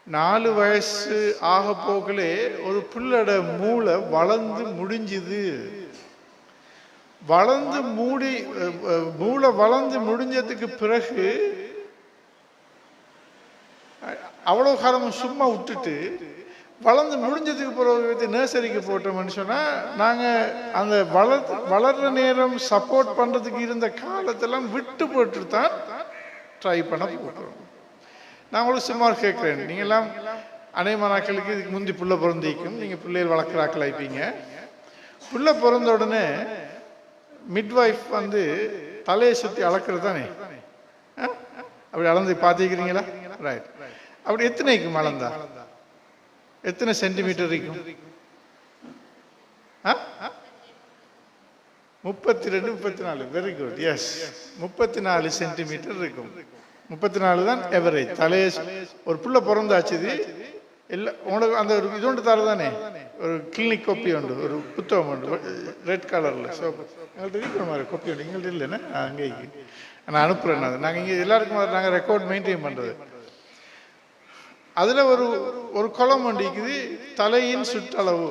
4 வயசு ஆக போகலே ஒரு பிள்ளோட மூளை வளர்ந்து முடிஞ்சுது. மூளை வளர்ந்து முடிஞ்சதுக்கு பிறகு அவ்வளவு காலம் சும்மா விட்டுட்டு வளர்ந்து முடிஞ்சதுக்கு பிறகு நர்சரிக்கு போட்டோம்னு சொன்னா நாங்க அந்த வளர்ற நேரம் சப்போர்ட் பண்றதுக்கு இருந்த காலத்தெல்லாம் விட்டு போட்டு தான் ட்ரை பண்ண போகிறோம். நான் உங்களுக்கு சும்மா கேட்கிறேன், நீங்க எல்லாம் அநேகமானாக்களுக்கு இதுக்கு முந்தி புள்ள பிறந்திக்கும், நீங்க பிள்ளைகள் வளர்க்குறாக்கள் ஆயிப்பீங்க. புள்ள பிறந்த உடனே மிட்வைஃப் தலையை சுற்றி அளக்கிறது தானே, அப்படி அளந்து பார்த்துக்கிறீங்களா? ரைட். அப்படி எத்தனைக்கும் அளந்தா எத்தனை சென்டிமீட்டர் இருக்கும்? 32 34. Very good. எஸ், 34 சென்டிமீட்டர் இருக்கும். 34 தான் எவரேஜ். தலையை ஒரு புள்ள பிறந்தாச்சு எல்லாம் உங்களுக்கு அந்த ஒரு இது ஒன்று தரதானே, ஒரு கிளினிக் கொப்பி உண்டு, ஒரு புத்தகம் உண்டு ரெட் கலர்ல. ஸோ எங்கள்கிட்ட இருக்கிற மாதிரி கொப்பி உண்டு, எங்கள்கிட்ட இல்லைன்னா அங்கே நான் அனுப்புகிறேன். அது நாங்கள் இங்கே எல்லாருக்கும் நாங்கள் ரெக்கார்ட் மெயின்டைன் பண்ணுறது. அதில் ஒரு கொலம் வண்டிக்குது தலையின் சுற்றளவு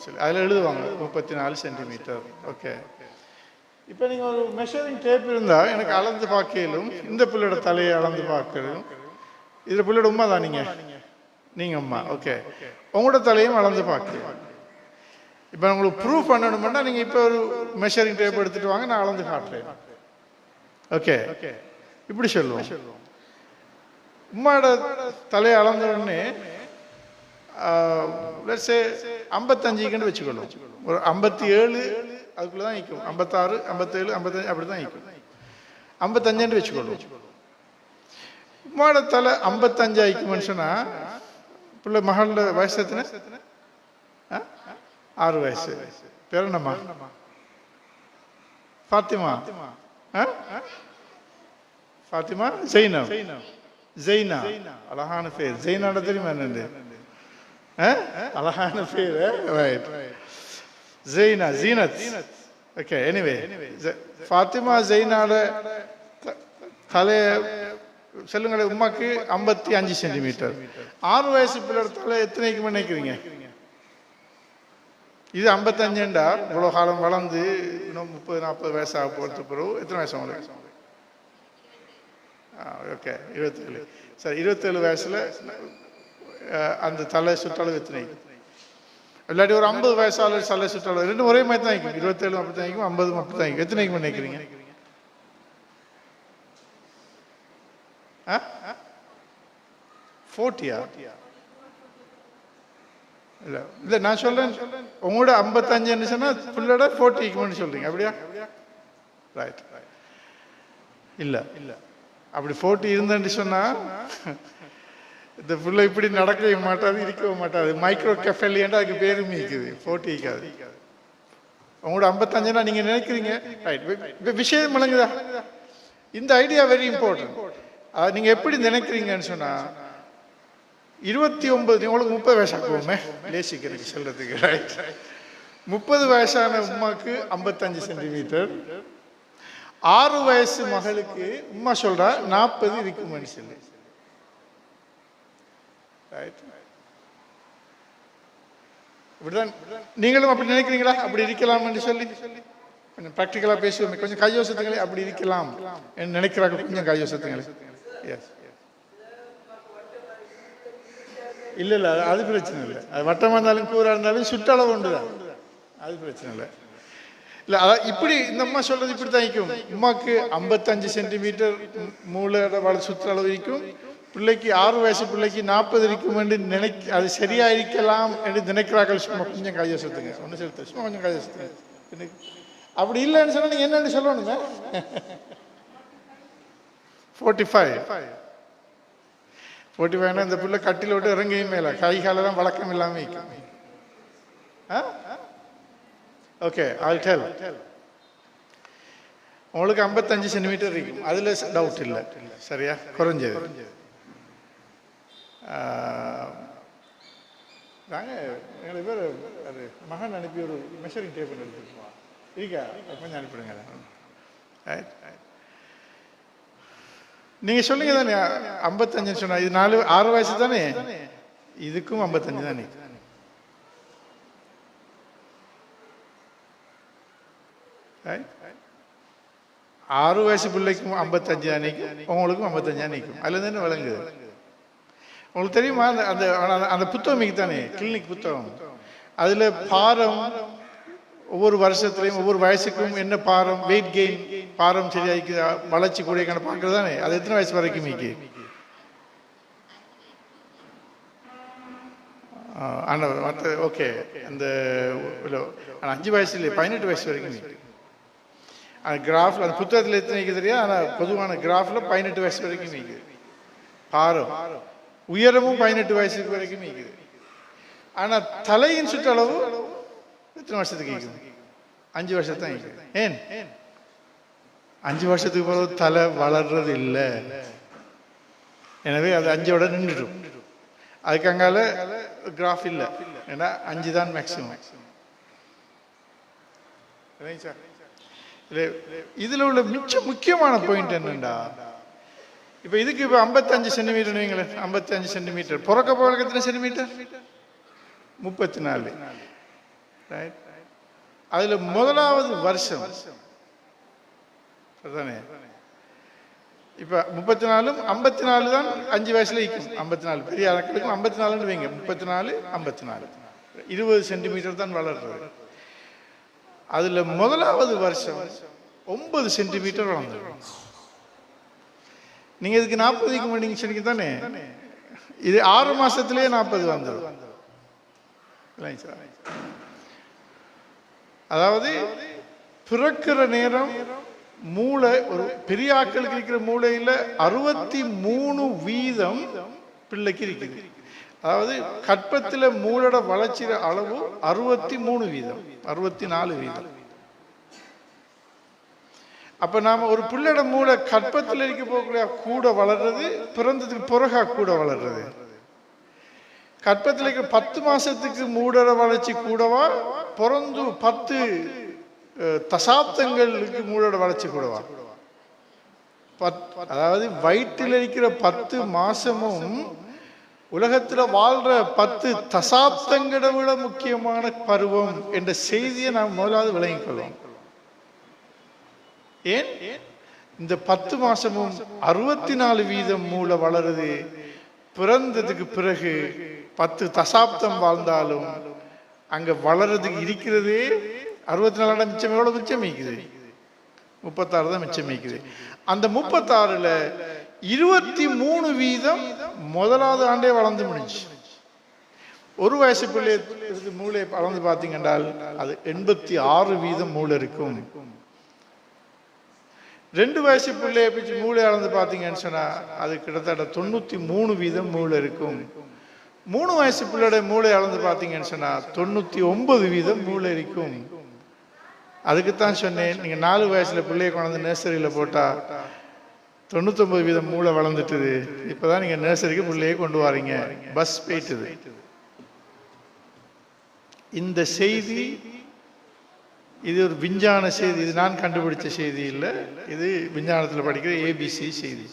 சொல்லி அதில் எழுதுவாங்க 34 சென்டிமீட்டர். ஓகே. இப்போ நீங்கள் ஒரு மெஷரிங் டேப் இருந்தால் எனக்கு அளந்து பார்க்கலும், இந்த பிள்ளையோட தலையை அளந்து பார்க்கலும். இதில் பிள்ளையோட உமா தான் நீங்கள் அம்மா. ஓகே. உங்களோட தலையும் அளந்து பார்க்க. இப்போ உங்களுக்கு ப்ரூஃப் பண்ணணும்னா நீங்கள் இப்போ ஒரு மெஷரிங் டேப் எடுத்துட்டு வாங்க, நான் அளந்து காட்டுறேன். ஓகே. இப்படி சொல்லுவோம். உம்மாவோட தலையை அளந்த உடனே 55 வச்சுக்கணும். ஒரு 57 அதுக்குள்ள தான் நிற்கும். 56 57 55 அப்படி தான் நிற்கும். 55 வச்சுக்கணும். உம்மாவோட தலை 55 ஆயிக்கும் மனுஷனா பிள்ளை மகளோட வயசு எத்தனை? 6 வயசு. பேர் என்னம்மா? ஃபாத்திமா. ஃபாத்திமா ஜெய்னா. அழகான பேர். ஜெய்னாட தெரியுமா என்னண்டு? அழகான பேர். Right. Zaina, Zeenath. Okay. Anyway Fathima ஜெய்னாட தலைய சொல்லுங்களேன். உமாக்கு 55 சென்டிமீட்டர். 6 வயசு பிள்ளை தலை எத்தனைக்கு நினைக்கிறீங்க? இது 55. இவ்வளோ காலம் வளர்ந்து இன்னும் 30 40 வயசு ஆக போகிறது பிறகு எத்தனை வயசு உங்களுக்கு? ஓகே, 27. சரி, 27 வயசுல அந்த தலை சுற்றளவு எத்தனை? இல்லாட்டி ஒரு 50 வயசால தலை சுற்றளவு ரெண்டும் ஒரே மாதிரி தான் இருக்கும். 27 அப்படி தான் இருக்கும், 50 அப்படி தான் இருக்கும். எத்தனைக்கு நினைக்கிறீங்க? 40-யா? இல்ல நான் சொல்றேன், உங்களோட 55 சொன்னா புள்ளோட 40 சொல்றீங்க, அப்படியா? ரைட். இல்ல அப்படி 40 இருந்தேன்னு சொன்னா இந்த புள்ள இப்படி நடக்கவே மாட்டாது, இருக்கவே மாட்டாது. மைக்ரோ கெஃபெலியன்டா அதுக்கு பேரும் இருக்குது. 40 இருக்காது. உங்களோட 55 நீங்க நினைக்கிறீங்க. ரைட். விஷயம் விளங்குதா? இந்த ஐடியா வெரி இம்பார்ட்டன்ட். நீங்க எப்படி நினைக்கிறீங்கன்னு சொன்னா 29 உங்களுக்கு 30 வயசு ஆகுவோமே லேசிக்கிறதுக்கு சொல்றதுக்கு. ரைட். 30 வயசான உமாக்கு 55 சென்டிமீட்டர். 6 வயசு மகளுக்கு உமா சொல்றா 40 இருக்கும்னு சொல்லி. இப்படிதான் நீங்களும் அப்படி நினைக்கிறீங்களா? அப்படி இருக்கலாம்னு சொல்லி கொஞ்சம் ப்ராக்டிக்கலா பேசுவோமே. கொஞ்சம் கையோசத்துங்களே அப்படி இருக்கலாம் நினைக்கிறாங்க. கொஞ்சம் கையோசத்துங்களே. எஸ். இல்ல அது பிரச்சனை இல்லை. அது வட்டமா இருந்தாலும் கூறா இருந்தாலும் சுற்றளவு உண்டுதான், அது பிரச்சனை இல்லை. இல்ல அதான் இப்படி இந்த அம்மா சொல்றது இப்படி தான் இருக்கும். உமாக்கு 55 சென்டிமீட்டர் மூளை சுற்றளவு இருக்கும். பிள்ளைக்கு 6 வயசு பிள்ளைக்கு 40 இருக்கும் என்று அது சரியா இருக்கலாம் என்று நினைக்கிறார்கள். சும்மா கொஞ்சம் கையோசத்துங்க, ஒண்ணு செலுத்த சும்மா கொஞ்சம் கையோசத்துங்க. அப்படி இல்லைன்னு சொன்னா நீங்க என்னன்னு சொல்லணுங்க? 45 இந்த பிள்ளை கட்டில விட்டு இறங்கையும் மேல கை காலெல்லாம் வழக்கம் இல்லாம இருக்கும். Okay, I'll tell. உங்களுக்கு 55 சென்டிமீட்டர் இருக்கும், அதுல டவுட் இல்லை. சரியா? குறைஞ்சது. நாங்கள் எங்களுக்கு பேர் அது மகன் அனுப்பி ஒரு மெஷரிங் டேப் எடுத்துருக்கோம். இருக்கா? கொஞ்சம் அனுப்பிடுங்க. நீங்க சொல்லுங்க தானே 55 சொன்னா இது 6 வயசு தானே? இதுக்கும் 55 தான் நிற்கும். ஆறு வயசு பிள்ளைக்கும் 55 தான் நிற்கும், உங்களுக்கும் 55 தான் நிற்கும். அதுல இருந்து விளங்குது. உங்களுக்கு தெரியுமா அந்த அந்த புத்தகம் தானே, கிளினிக் புத்தகம், அதுல பாரம் ஒவ்வொரு வருஷத்துலையும் ஒவ்வொரு வயசுக்கும் என்ன பாரம், வெயிட் கெயின், பாரம் சரியாக்கி வளர்ச்சி கூடிய பார்க்கறது தானே. அது எத்தனை வயசு வரைக்கும் மீக்கு? ஓகே, அந்த 5 வயசு இல்லை, 18 வயசு வரைக்கும் மீக்கு. அந்த கிராஃப்ல அந்த புத்தகத்தில் எத்தனை தெரியாது, ஆனால் பொதுவான கிராஃப்ல 18 வயசு வரைக்கும் மீக்குது பாரம். உயரமும் 18 வயசுக்கு வரைக்கும் மீக்குது. ஆனா தலையின் சுற்றளவு எத்தனை வருஷத்துக்கு கேட்குது? 5 வருஷத்தான் கேட்குது. ஏன் 5 வருஷத்துக்கு பிறகு தலை வளர்றது இல்லை. எனவே அது 5ஓட நின்றுடும். அதுக்கு அங்கால கிராஃப் இல்லை, ஏன்னா 5 தான் மேக்சிமம். இதுல உள்ள மிச்ச முக்கியமான பாயிண்ட் என்னண்டா, இப்ப இதுக்கு இப்ப 55 சென்டிமீட்டர் வைங்களேன், 55 சென்டிமீட்டர். பிறக்க போக எத்தனை சென்டிமீட்டர்? 34. அதுல முதலாவது வருஷம் இப்ப 34 54 தான் 5 வயசுல இருக்கும். 54 பெரிய ஆட்களுக்கும் 54 வைங்க. 34 54 20 சென்டிமீட்டர் தான் வளர்றது. அதுல முதலாவது வருஷம் 9 சென்டிமீட்டர் வளர்ந்துடும். நீங்க இதுக்கு 40 மாட்டீங்க சரிக்கு தானே. இது 6 மாசத்திலேயே 40 வந்துடும். அதாவது பிறக்கிற நேரம் மூளை ஒரு பெரிய ஆட்களுக்கு இருக்கிற மூளையில 63% பிள்ளைக்கு இருக்குது. அதாவது கற்பத்தில் மூளோட வளர்ச்சி அளவு 63%, 64%. அப்ப நாம ஒரு பிள்ளையோட மூளை கற்பத்தில் இருக்க போகக்கூடிய கூட வளர்றது, பிறந்ததுக்கு பிறகா கூட வளர்றது. கற்பத்தில் இருக்கிற 10 மாசத்துக்கு மூடோட வளர்ச்சி கூடவா, பிறந்து 10 தசாப்தங்களுக்கு மூளோட வளர்ச்சி கூடவா? அதாவது வயிற்றில் இருக்கிற 10 மாசமும் உலகத்துல வாழ்ற 10 தசாப்தங்களை விட முக்கியமான பருவம் என்ற செய்தியை நாம் முதலாவது விளங்கிக் கொள்வோம். ஏன் இந்த 10 மாசமும் 64% மூளை வளருது. பிறந்ததுக்கு பிறகு 10 தசாப்தம் வாழ்ந்தாலும் அங்க வளர்றதுக்கு இருக்கிறதே 64 மிச்சம். எவ்வளவு மிச்சம் மீக்குது? 36 தான் மிச்சம் மீக்குது. அந்த 36ல 23% முதலாவது ஆண்டே வளர்ந்து முடிஞ்சு. ஒரு வயசு பிள்ளை மூளை வளர்ந்து பார்த்தீங்கன்னா அது 86% மூளை இருக்கும். 2 வயசு பிள்ளைய பிடிச்சி மூளை அளந்து பார்த்தீங்கன்னு சொன்னா அது கிட்டத்தட்ட 93% மூளை இருக்கும். 3 வயசு பிள்ளையோட மூளை அளந்து பார்த்தீங்கன்னு சொன்னா 99% மூளை இருக்கும். அதுக்குத்தான் சொன்னேன், நீங்க 4 வயசுல பிள்ளைய கொண்டு நர்சரியில போட்டா 99% மூளை வளர்ந்துட்டுது. இப்பதான் நீங்க நர்சரிக்கு பிள்ளைய கொண்டு வாரீங்க, பஸ் போயிட்டுது. இந்த செய்தி இது ஒரு விஞ்ஞான செய்தி. இது நான் கண்டுபிடிச்ச செய்தி இல்லை, இது விஞ்ஞானத்தில் படிக்கிற ABC செய்தி.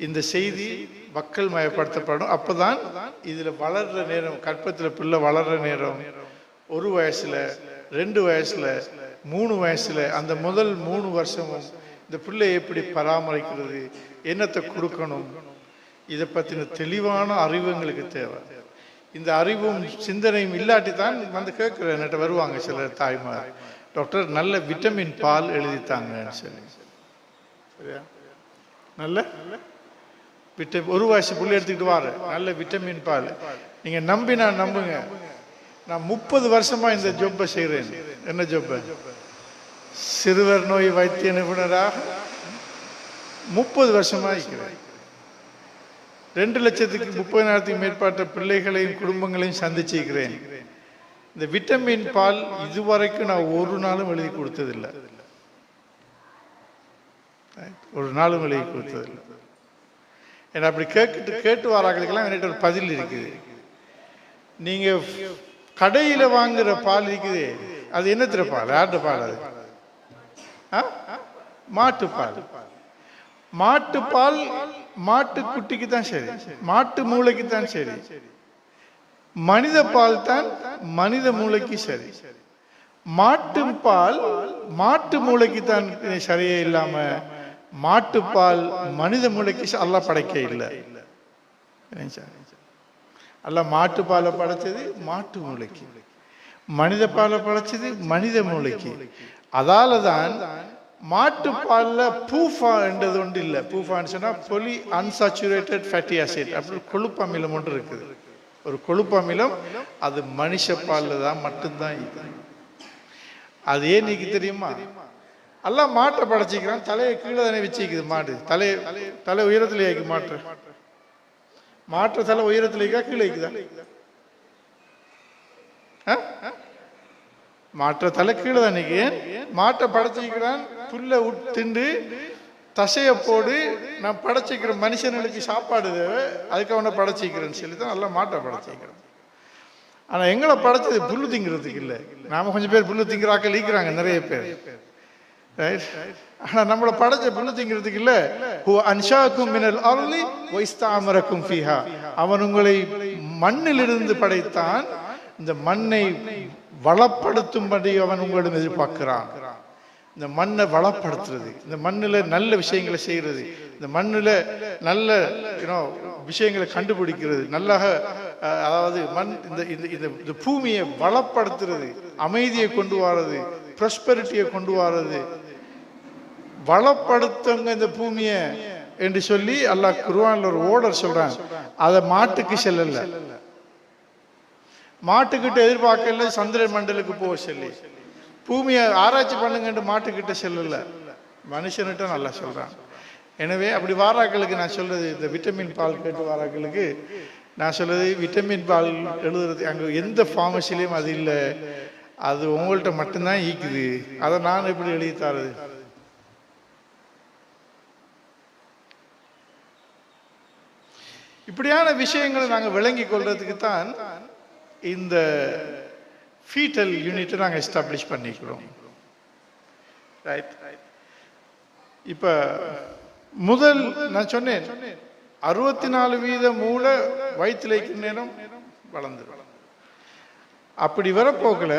இந்த செய்தி மக்கள் மயப்படுத்தப்படும். அப்பதான் இதுல வளர்ற நேரம், கற்பத்தில் பிள்ளை வளர்ற நேரம் 1 வயசுல 2 வயசுல 3 வயசுல அந்த முதல் 3 வருஷமும் இந்த பிள்ளை எப்படி பராமரிக்கிறது, என்னத்தை கொடுக்கணும், இதை பத்தின தெளிவான அறிவு எங்களுக்கு தேவை. இந்த அறிவும் சிந்தனையும் இல்லாட்டி தான் வந்து கேட்கிற என்கிட்ட வருவாங்க சில தாய்மார், டாக்டர் நல்ல விட்டமின் பால் எழுதித்தாங்கன்னு சொல்லி. சரியா? நல்ல 1 வயசு புள்ளி எடுத்துக்கிட்டு வார நல்ல விட்டமின் பால். நீங்க நம்பினா நம்புங்க, நான் 30 வருஷமா இந்த ஜொப்பை செய்கிறேன். என்ன ஜொப்பை? சிறுவர் நோய் வைத்திய நிபுணராக 30 வருஷமா இருக்கிறேன். 2,30,000 மேற்பட்ட பிள்ளைகளையும் குடும்பங்களையும் சந்திச்சிருக்கிறேன். இந்த விட்டமின் பால் இதுவரைக்கும் நான் ஒரு நாளும் எழுதி கொடுத்ததில்லை, ஒரு நாளும் எழுதி கொடுத்ததில்லை. ஏன்னா அப்படி கேட்டு வராங்களுக்கெல்லாம் என்கிட்ட ஒரு பதில் இருக்குது. நீங்க கடையில வாங்குற பால் இருக்குது, அது என்னத்திர பால்? யார்ட பால்? அது மாட்டுப்பால். மாட்டுப்பால் மாட்டு குட்டிக்கு தான் சரி, மாட்டு மூளைக்கு தான் சரி. மனித பால் தான் மனித மூளைக்கு சரி. மாட்டு பால் மாட்டு மூளைக்கு தான் சரியே இல்லாம மாட்டுப்பால் மனித மூளைக்கு அல்லாஹ் படைக்க இல்லை. அல்லாஹ் மாட்டு பாலை படைச்சது மாட்டு மூளைக்கு, மனித பாலை படைச்சது மனித மூளைக்கு. அதால தான் மாட்டுப்பால்ல பூஃபா என்றது ஒன்று இல்லை. பூஃபான்னு சொன்னா பொலி அன்சாச்சுரேட்டட் ஃபேட்டி ஆசிட் அப்படி கொழுப்பு அமிலம் ஒன்று இருக்குது. ஒரு கொழுப்பு அமிலம் அது மனுஷ பால்ல தான் மட்டும்தான் இது. அது ஏன் நீக்கு தெரியுமா? அல்லாஹ் மாட்டை படைச்சிக்கிறான், தலையை கீழே தானே வச்சுக்குது மாடு. தலை உயரத்துல வைக்கு மாற்ற தலை உயரத்துல வைக்கா கீழே வைக்குதா? மாற்ற தலை கீழே தான் நிற்க. மாட்டை படைச்சிக்கிறான், புல்ல திண்டு தசைய போடு, நான் படைச்சிக்கிற மனுஷனுக்கு சாப்பாடு தேவை, அதுக்கு அவனை படைச்சிக்கிறேன்னு சொல்லி தான் நல்லா மாட்டை படைச்சிக்கிறேன். ஆனா எங்களை படைச்சது புல்லு திங்கிறதுக்கு இல்லை. நாம கொஞ்சம் பேர் புல்லு திங்கிறாக்கள் ஈக்கிறாங்க நிறைய பேர். ஆனா நம்மளை படைச்ச புல்லு திங்கிறதுக்கு இல்ல. அவன் உங்களை மண்ணிலிருந்து படைத்தான், இந்த மண்ணை வளப்படுத்தும்படி அவன் உங்களிடம் எதிர்பார்க்கிறான். இந்த மண்ணை வளப்படுத்துறது, இந்த மண்ணில் நல்ல விஷயங்களை செய்யறது, இந்த மண்ணில் நல்ல விஷயங்களை கண்டுபிடிக்கிறது, நல்லாக அதாவது மண் இந்த பூமியை வளப்படுத்துறது, அமைதியை கொண்டு வர்றது, ப்ராஸ்பெரிட்டியை கொண்டு வர்றது, வளப்படுத்துங்க இந்த பூமியை என்று சொல்லி அல்லாஹ் குர்ஆன்ல ஒரு ஓர்டர் சொல்றான். அதை மாட்டுக்கு செல்லல, மாட்டுக்கிட்ட எதிர்பார்க்கல, சந்திர மண்டலுக்கு போக சொல்லி பூமியை ஆராய்ச்சி பண்ணுங்க மாட்டுக்கிட்ட செல்லல, மனுஷன்கிட்ட நல்லா சொல்றான். எனவே அப்படி வாராக்களுக்கு நான் சொல்றது, இந்த விட்டமின் பால் கேட்டு வாராக்களுக்கு நான் சொல்றது, விட்டமின் பால் எழுதுறது அங்கே எந்த ஃபார்மசிலையும் அது இல்லை, அது உங்கள்கிட்ட மட்டும்தான் ஈக்குது, அதை நான் எப்படி எழுதி தரது? இப்படியான விஷயங்களை நாங்கள் விளங்கி கொள்றதுக்கு தான் இந்த ஃபீட்டல் யூனிட்டை நாங்கள் எஸ்டாப்ளிஷ் பண்ணிக்கிறோம். ரைட். இப்ப முதல் நான் சொன்னேன் 64% மூளை வயிற்றுல இருக்கிற நேரம் வளர்ந்துடும். அப்படி வரப்போக்கல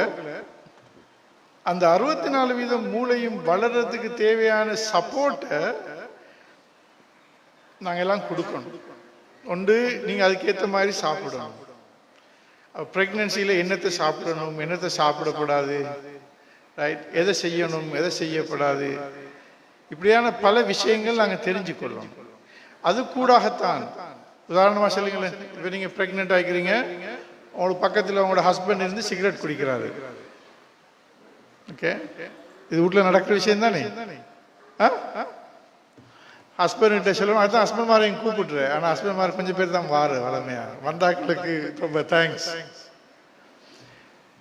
அந்த 64% மூளையும் வளர்றதுக்கு தேவையான சப்போர்ட்டை நாங்கள் எல்லாம் கொடுக்கணும். ஒன்று, நீங்கள் அதுக்கேற்ற மாதிரி சாப்பிடணும். ப்ரெக்னன்சியில் என்னத்தை சாப்பிடணும், என்னத்தை சாப்பிடக்கூடாது, ரைட், எதை செய்யணும், எதை செய்யப்படாது, இப்படியான பல விஷயங்கள் நாங்கள் தெரிஞ்சுக்கொள்ளோம். அது கூடாகத்தான். உதாரணமாக சொல்லுங்களேன், இப்போ நீங்கள் ப்ரெக்னென்ட் ஆகிக்கிறீங்க, உங்களுக்கு பக்கத்தில் உங்களோட ஹஸ்பண்ட் இருந்து சிகரெட் குடிக்கிறாரு. ஓகே, இது வீட்டில் நடக்கிற விஷயம் தானே. ஹஸ்பண்ட் கிட்ட சொல்லணும், அதுதான் ஹஸ்பண்ட் மாதிரி கூப்பிட்டுரு. ஆனால் ஹஸ்பண்ட் மாதிரி கொஞ்சம் பேர் தான் வாரு வளமையா வந்தாக்களுக்கு ரொம்ப தேங்க்ஸ்.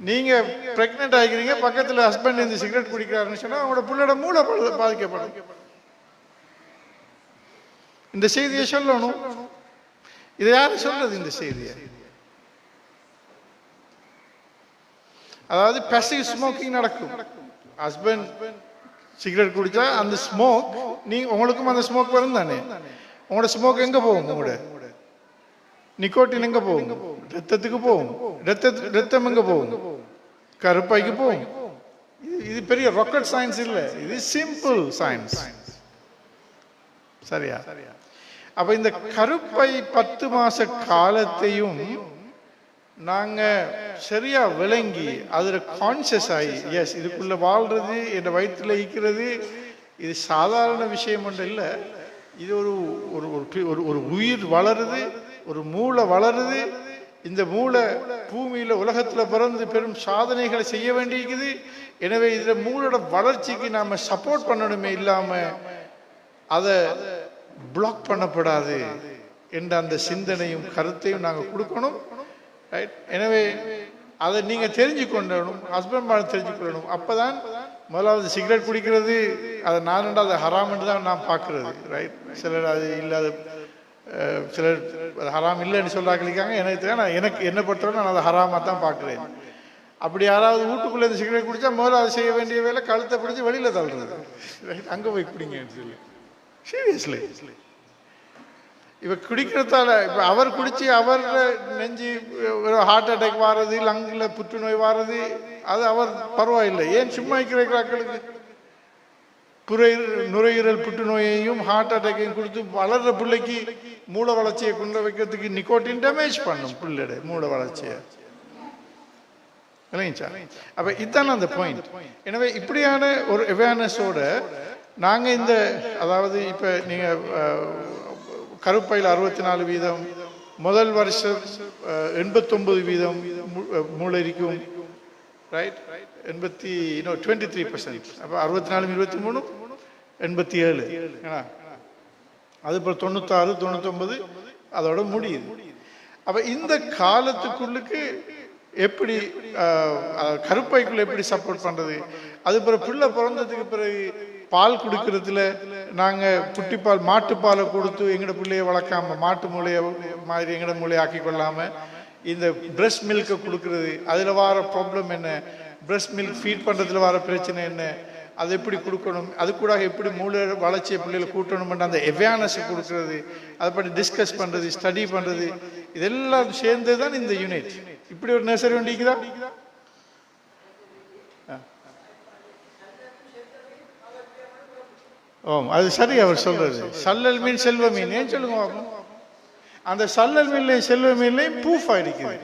நீங்க பிரெக்னென்ட் ஆகிக்கிறீங்க, பக்கத்தில் ஹஸ்பண்ட் இருந்து சிகரெட் குடிக்கிறாருன்னு சொன்னா அவங்களோட புள்ளோட மூளை பாதிக்கப்படும். இந்த செய்தியை சொல்லணும். இதை யாரு சொல்றது? இந்த செய்தியை, அதாவது பேசிவ் ஸ்மோக்கிங் நடக்கும். ஹஸ்பண்ட் சிகரெட் குடிச்சா அந்த ஸ்மோக், நீங்க உங்களுக்கும் அந்த ஸ்மோக் வரும் தானே. உங்களோட ஸ்மோக் எங்க போகும்? உங்களோட நிக்கோட்டின் எங்க போகும்? ரத்தத்துக்கு போகும். ரத்தம் எங்க போகும்? கருப்பைக்கு போகும். இது பெரிய ராக்கெட் சயின்ஸ் இல்லை, இது சிம்பிள் சயின்ஸ். சரியா? அப்ப இந்த கருப்பை 10 மாச காலத்தையும் நாங்க சரியா விளங்கி அதுல கான்சியஸ் ஆகி, எஸ் இதுக்குள்ள வாழ்றது, என் வயிற்றுல ஈக்கிறது, இது சாதாரண விஷயம் ஒன்று இல்லை. இது ஒரு உயிர் வளருது, ஒரு மூளை வளருது. இந்த மூளை பூமியில உலகத்துல பிறந்து பெரும் சாதனைகளை செய்ய வேண்டியிருக்குது. எனவே இதுல மூளோட வளர்ச்சிக்கு நாம சப்போர்ட் பண்ணணுமே, இல்லாம அதை பிளாக் பண்ணப்படாது என்ற அந்த சிந்தனையும் கருத்தையும் நாங்க கொடுக்கணும். ரைட். எனவே அதை நீங்க தெரிஞ்சு கொள்ளணும், ஹஸ்பண்ட் மாதிரி தெரிஞ்சு கொள்ளணும். அப்பதான் முதலாவது சிகரெட் குடிக்கிறது அதை நான் அது ஹராம் என்று தான் நான் பார்க்கறது. ரைட். சிலர் அது இல்லாத, சிலர் ஹராம் இல்லைன்னு சொல்றாங்க. எனக்கு என்ன பொறுத்தவரை நான் அதை ஹராமா தான் பார்க்கிறேன். அப்படி யாராவது வீட்டுக்குள்ள இருந்து சிகரெட் குடிச்சா முதல்ல அதை செய்ய வேண்டிய வேலை கழுத்தை பிடிச்சி வெளியில தள்ளுறது. ரைட். அங்க போய் குடிங்கன்னு சொல்லி சீரியஸ்லி இவ குடிக்கிறதால இப்ப அவர் குடிச்சு அவர் நெஞ்சு ஒரு ஹார்ட் அட்டாக் வாரது, லங்ல புற்றுநோய் வாரது, அது அவர் பரவாயில்லை. ஏன் சும்மா இருக்கிறார்களுக்கு நுரையீரல் புற்றுநோயையும் ஹார்ட் அட்டாக்கையும் கொடுத்து வளர்ற பிள்ளைக்கு மூளை வளர்ச்சியை கொண்டு வைக்கிறதுக்கு நிக்கோட்டின் டேமேஜ் பண்ணும் பிள்ளைட மூளை வளர்ச்சியை. இல்லைங்களா? அப்ப இதுதான் அந்த பாயிண்ட். எனவே இப்படியான ஒரு அவேர்னஸோட நாங்க இந்த, அதாவது இப்ப நீங்க கருப்பையில் 64%, முதல் வருஷம் 89% மூளை இருக்கும், ரைட்? 23%. அப்போ 64, 23, 87. அது இப்போ 96, 99 அதோட முடியுது. அப்ப இந்த காலத்துக்குள்ளுக்கு எப்படி கருப்பைக்குள்ள எப்படி சப்போர்ட் பண்றது? அது பிறகு பிள்ளை பிறந்ததுக்கு பிறகு பால் குடிக்கிறதுல நாங்க புட்டிப்பால் மாட்டுப்பாலை கொடுத்து எங்கட பிள்ளைய வளர்க்காம மாட்டு மூளைய மாதிரி எங்கட மூளையை ஆக்கி கொள்ளாம இந்த பிரஸ்ட் மில்கை கொடுக்கறது, அதுல வர ப்ராப்ளம் என்ன, பிரஸ்ட் மில்க் ஃபீட் பண்றதுல வர பிரச்சனை என்ன, அது எப்படி கொடுக்கணும், அது கூட எப்படி மூளை வளர்ச்சியை பிள்ளைகளை கூட்டணும், அந்த அவேர்னஸ் கொடுக்கறது, அதை பற்றி டிஸ்கஸ் பண்றது, ஸ்டடி பண்றது, இதெல்லாம் சேர்ந்து தான் இந்த யூனிட். இப்படி ஒரு நர்சரி வேண்டிக்குதா? ஓ, அது சரி அவர் சொல்றது. சல்லல் மீன் செல்வ மீன் ஏன் சொல்லுங்க. அந்த சல்லல் மீன்லையும் செல்வ மீன்லையும் பூஃபா இருக்குது,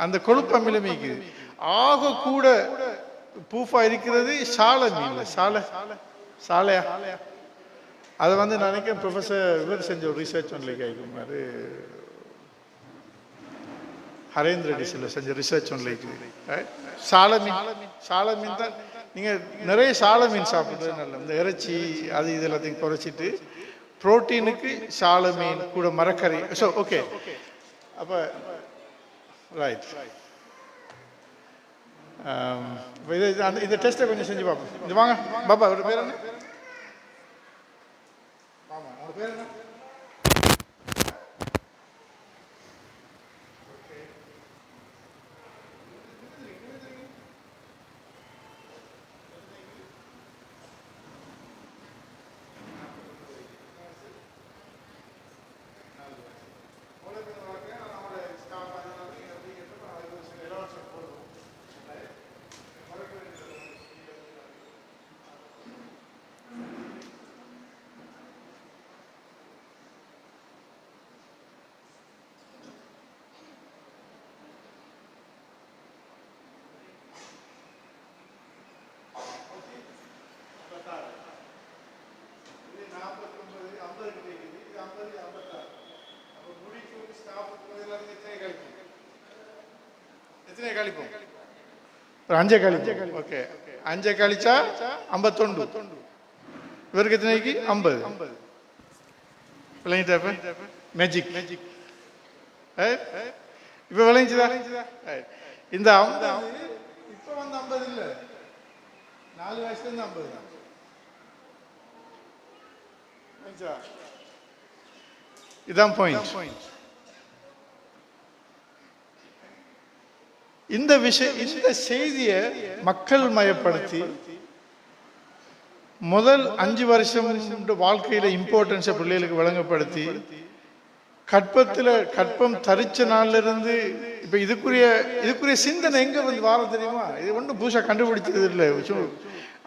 அந்த கொழுப்பு அமிலம் இருக்குது. ஆக கூட பூஃபா இருக்கிறது சாலை மீன்ல. சாலையா அதை நான் நினைக்கிறேன் ப்ரொஃபஸர் இவர் செஞ்ச ஒரு ரிசர்ச் ஒன்றில் கேட்குமாரு, ஹரேந்திர டிசில் செஞ்ச ரிசர்ச் ஒன்றில் இருக்குது. சாலை மீன் தான். நீங்க நிறைய சாலை மீன் சாப்பிட்றது நல்ல, இந்த இறைச்சி அது இது எல்லாத்தையும் குறைச்சிட்டு புரோட்டீனுக்கு சாலை மீன் கூட மரக்கறி. ஸோ ஓகே, அப்ப ரைட். இந்த டெஸ்ட்டை கொஞ்சம் செஞ்சு பார்ப்போம். இது வாங்க பாப்பா, அவரோட பேர் என்ன? உங்களோட பேர் என்ன? அஞ்சே கழிப்போம். ஓகே, அஞ்சே கழிச்சா 51. இவருக்கு எத்தனைக்கு? 50. விளங்கிட்ட மேஜிக் இப்ப விளங்கிச்சுதா? இந்த 50 இப்ப 50 இல்ல, 4 வயசுல இருந்து 50 தான். இதான் பாயிண்ட். இந்த விஷயம், இந்த செய்தியை மக்கள் மயப்படுத்தி முதல் 5 வருஷம் வாழ்க்கையில இம்பார்ட்டன்ஸை பிள்ளைகளுக்கு வழங்கப்படுத்தி கற்பம் தரிச்ச நாள்ல இருந்து இப்ப இதுக்குரிய சிந்தனை எங்க வந்து வார தெரியுமா? இது ஒன்றும் புதுசா கண்டுபிடிச்சது இல்லை.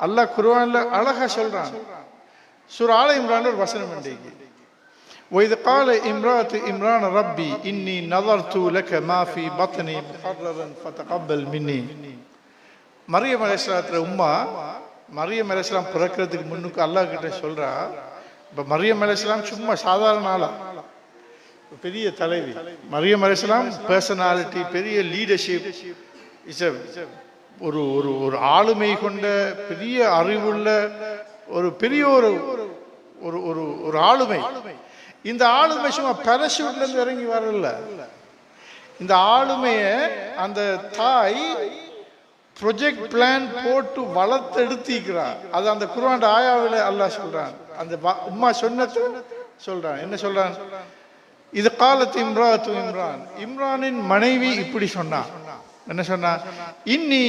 அல்லாஹ் குர்ஆன்ல அழகா சொல்றான். சூரா ஆல இம்ரான்ல ஒரு வசனம் இன்றைக்கு, وَإِذْ قَالَ امْرَأَةُ عِمْرَانَ رَبِّي إِنِّي نَظَرْتُ لَكَ مَا فِي بَطْنِي مُحَرَّرًا فَتَقَبَّلْ مِنِّي. மரியம் அலைஹிஸ்ஸலாத்துல உம்மா, மரியம் அலைஹிஸ்ஸலாம் பிறக்கிறதுக்கு முன்னுக்கு அல்லாஹ் கிட்ட சொல்றா, இப்ப மரியம் அலைஹிஸ்ஸலாம் சும்மா சாதாரண ஆளா, பெரிய தலைவி. மரியம் அலைஹிஸ்ஸலாம் பர்சனாலிட்டி, பெரிய லீடர்ஷிப், ஒரு ஒரு ஆளுமை கொண்ட பெரிய அறிவுள்ள ஒரு பெரிய ஒரு ஆளுமை. இந்த ஆளுமை சும்மா பாராசூட்ல இருந்து இறங்கி வரல. இந்த ஆளுமைய அந்த தாய் ப்ரொஜெக்ட் பிளான் போட்டு வளர்த்தெடுத்திக்கிறான். அது அந்த குர்ஆன் ஆயாவில் அல்லாஹ் சொல்றான். அந்த உம்மா சொன்னது சொல்றான். என்ன சொல்றான்? இது காலத்து இம்ராத்து இம்ரானின் மனைவி இப்படி சொன்னான். என்ன சொன்னா? இன்னி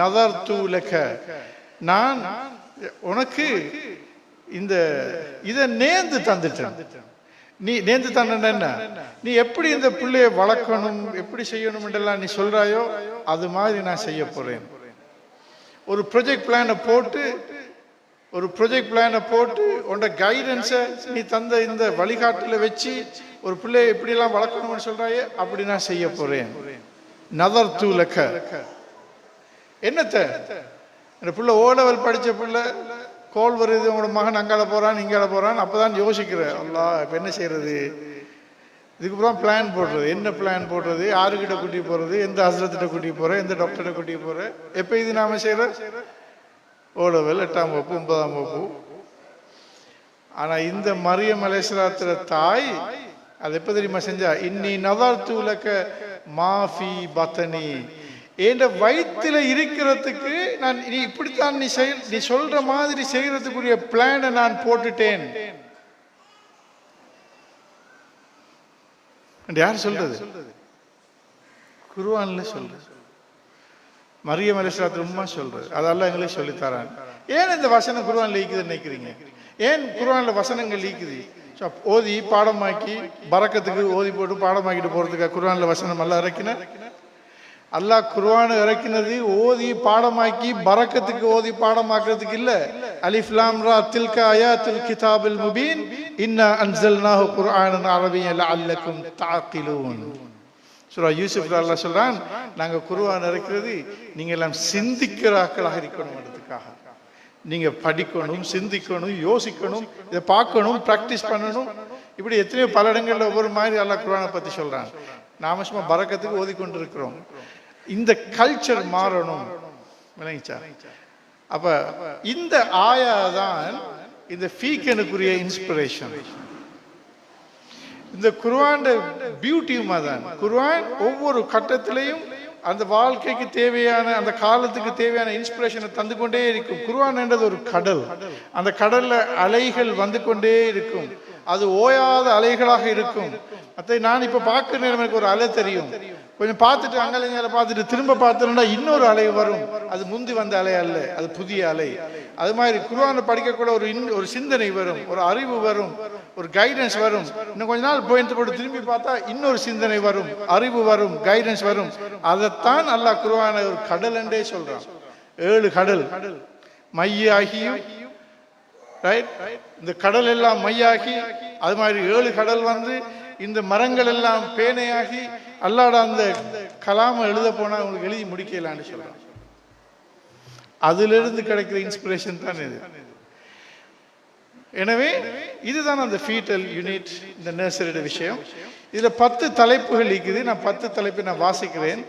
நதர்து லக, நான் உனக்கு இதை நேர்ந்து தந்துட்டேன். நீ நேர்ந்து தானே என்ன, நீ எப்படி இந்த பிள்ளைய வளர்க்கணும், எப்படி செய்யணும் என்றெல்லாம் நீ சொல்றாயோ அது மாதிரி நான் செய்ய போறேன். ஒரு ப்ரொஜெக்ட் பிளானை போட்டு உன்னோட கைடன்ஸை நீ தந்த இந்த வழிகாட்டில் வச்சு ஒரு பிள்ளைய எப்படியெல்லாம் வளர்க்கணும்னு சொல்றாயே அப்படி நான் செய்ய போறேன். நதர் தூலக்க என்னத்த இந்த பிள்ளை ஓ லெவல் படித்த பிள்ளை கோல் வருது, உங்களோட மகன் அங்கால போறான் இங்கால போறான், அப்பதான் யோசிக்கிறேன் அல்லாஹ் இப்போ என்ன செய்யறது, இதுக்கப்புறம் பிளான் போடுறது, என்ன பிளான் போடுறது, யாருக்கிட்ட கூட்டி போறது, எந்த ஹஸ்ரத்திட்ட கூட்டி போறேன், எந்த டாக்டர்கிட்ட கூட்டி போறேன், எப்போ இது நாம செய்யற ஓ லெவல் 8ஆம் வகுப்பு 9ஆம் வகுப்பு. ஆனா இந்த மரியம் அலைஹிஸ்ஸலாத்து தாய் அது எப்ப தெரியுமா செஞ்சா, இன்னி நதர்து லக மாஃபி பத்னி, என்ற வயிற்றுல இருக்கிறதுக்கு நான் நீ இப்படித்தான் நீ சொல்ற மாதிரி செய்யறதுக்குரிய பிளானை நான் போட்டுட்டேன். யார் சொல்றது? குர்ஆன்ல சொல்றது, மரியம் அலைஹிஸ்ஸலாத்து உம்மா சொல்றது. அதெல்லாம் எங்களுக்கு சொல்லித்தரான். ஏன் இந்த வசனம் குர்ஆன்ல லீக்குதுன்னு நினைக்கிறீங்க? ஏன் குர்ஆன்ல வசனங்கள் லீக்குது? ஓதி பாடமாக்கி பரக்கத்துக்கு ஓதி போட்டு பாடமாக்கிட்டு போறதுக்காக குர்ஆன்ல வசனம் எல்லாம் இறக்கின. அல்லாஹ் குர்ஆனை இறக்கினது ஓதி பாடமாக்கி பரக்கத்துக்கு ஓதி பாடமாக்குறதுக்கு இல்ல. அலிஃப் லாம் ரா தில்க ஆயாத்துல் கிதாபில் முபீன் இன்னா அன்ஸல்னாஹு குர்ஆனன் அரபிய்யன் லஅல்லக்கும் தஅகிலூன். சூரா யூசுஃப்ல அல்லாஹ் சொல்றான், நாங்க குர்ஆன் இறக்கிறது நீங்க எல்லாம் சிந்திக்கிறார்களாக இருக்கணும்ன்றதுக்காக. நீங்க படிக்கணும், சிந்திக்கணும், யோசிக்கணும், இதை பார்க்கணும், பிராக்டிஸ் பண்ணணும். இப்படி எத்தனையோ பல இடங்கள்ல ஒவ்வொரு மாதிரி அல்லாஹ் குர்ஆனை பத்தி சொல்றான். நாம சும்மா பரக்கத்துக்கு ஓதிக்கொண்டு இருக்கிறோம். இந்த கல்ச்சர் மாறணும். விளங்கிச்சா? அப்ப இந்த ஆயா தான் இந்த ஃபீக்கனுக்குரிய இன்ஸ்பிரேஷன். இந்த குர்ஆன் பியூட்டியுமா தான். குர்ஆன் ஒவ்வொரு கட்டத்திலையும் அந்த வாழ்க்கைக்கு தேவையான, அந்த காலத்துக்கு தேவையான இன்ஸ்பிரேஷனை தந்து கொண்டே இருக்கும். குர்ஆன் என்றது ஒரு கடல். அந்த கடல்ல அலைகள் வந்து கொண்டே இருக்கும். அது ஓயாத அலைகளாக இருக்கும். அதை நான் இப்ப பார்க்கிற நேரம் எனக்கு ஒரு அலை தெரியும், கொஞ்சம் பார்த்துட்டு அங்கலைங்களை பார்த்துட்டு திரும்ப பார்த்தோம்னா இன்னொரு அலை வரும். அது முந்தி வந்த அலை அல்ல, அது புதிய அலை. அது மாதிரி குர்ஆனை படிக்கக்கூட ஒரு சிந்தனை வரும், ஒரு அறிவு வரும், ஒரு கைடன்ஸ் வரும். இன்னும் கொஞ்ச நாள் போட்டு திரும்பி பார்த்தா இன்னொரு சிந்தனை வரும், அறிவு வரும், கைடன்ஸ் வரும். அதைத்தான் அல்லாஹ் குர்ஆனை ஒரு கடல் என்றே சொல்றான். 7 கடல் மையாகியும், இந்த கடல் எல்லாம் மையாகி, அது மாதிரி 7 கடல் வந்து இந்த மரங்கள் எல்லாம் பேனையாகி அல்லாட அந்த கலாம எழுத போனா உங்களுக்கு எழுதி முடிக்கலான்னு சொல்றான். அதிலிருந்து கிடைக்கிற இன்ஸ்பிரேஷன் தான் இது. எனவே இதுதான் அந்த ஃபீட்டல் யூனிட், இந்த நர்சரியோட விஷயம். இதுல 10 தலைப்புகள் இருக்குது. நான் 10 தலைப்பை நான் வாசிக்கிறேன்.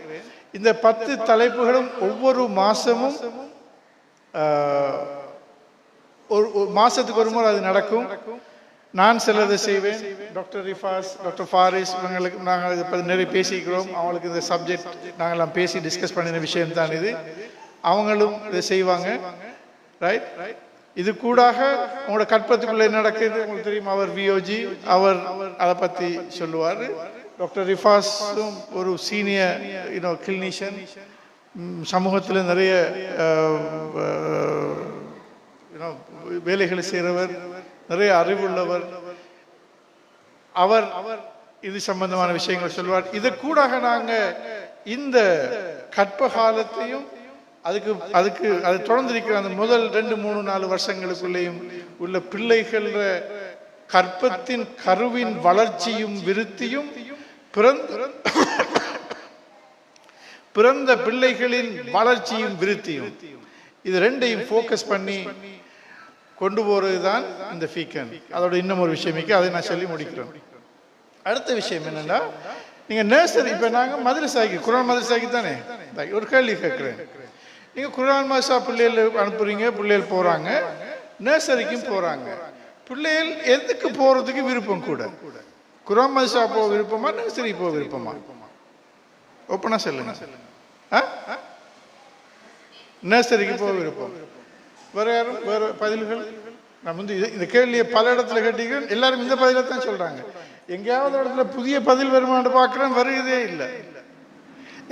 இந்த 10 தலைப்புகளும் ஒவ்வொரு மாசமும் ஒரு மாசத்துக்கு ஒரு முறை அது நடக்கும். நான் சிலதை செய்வேன். டாக்டர் ரிஃபாஸ், டாக்டர் ஃபாரிஸ் இவங்களுக்கு நாங்கள் இதை பற்றி நிறைய பேசிக்கிறோம். அவங்களுக்கு இந்த சப்ஜெக்ட் நாங்கள்லாம் பேசி டிஸ்கஸ் பண்ணின விஷயம் தான் இது. அவங்களும் இதை செய்வாங்க. ரைட். இது கூடாக உங்களோட கற்பத்துக்குள்ளே நடக்குது உங்களுக்கு தெரியும். அவர் விஓஜி, அவர் அதை பற்றி சொல்லுவார். டாக்டர் ரிஃபாஸும் ஒரு சீனியர் கிளினிஷியன், சமூகத்தில் நிறைய வேலைகளை செய்கிறவர், நிறைய அறிவுள்ளவர். அவர் இது சம்பந்தமான விஷயங்களை சொல்வார். இது கூட நாங்க இந்த கற்ப காலத்தையும் அதுக்கு அது தொடர்ந்திருக்கிற அந்த முதல் 2, 3, 4 வருஷங்களுக்குள்ளேயும் உள்ள பிள்ளைகள் கற்பத்தின் கருவின் வளர்ச்சியும் விருத்தியும் பிறந்த பிள்ளைகளின் வளர்ச்சியும் விருத்தியும், இது ரெண்டையும் ஃபோக்கஸ் பண்ணி கொண்டு போறதுதான் இந்த ஃபீக்கன். அதோட இன்னும் ஒரு விஷயம் இருக்கு, அதை நான் சொல்லி முடிக்கிறேன். அடுத்த விஷயம் என்னன்னா, நீங்க நர்சரி, இப்ப நாங்க மதரசாக்கி குர்ஆன் மதரசாக்கி தானே, ஒரு கேள்வி கேட்கிறேன். நீங்க குர்ஆன் மதரசா பிள்ளைகள் அனுப்புறீங்க, பிள்ளைகள் போறாங்க, நர்சரிக்கும் போறாங்க. பிள்ளைகள் எதுக்கு போறதுக்கு விருப்பம் கூட? குர்ஆன் மதரசா போக விருப்பமா, நர்சரி போக விருப்பமா? ஓப்பனா சொல்லுங்க. நர்சரிக்கு போக விருப்பம். வேற யாரும் வேற பதில்கள்? நான் வந்து இந்த கேள்வியை பல இடத்துல கேட்டீங்க, எல்லாரும் இந்த பதில தான் சொல்றாங்க. எங்கேயாவது இடத்துல புதிய பதில் வருமானு பார்க்குறேன், வருகிறதே இல்லை.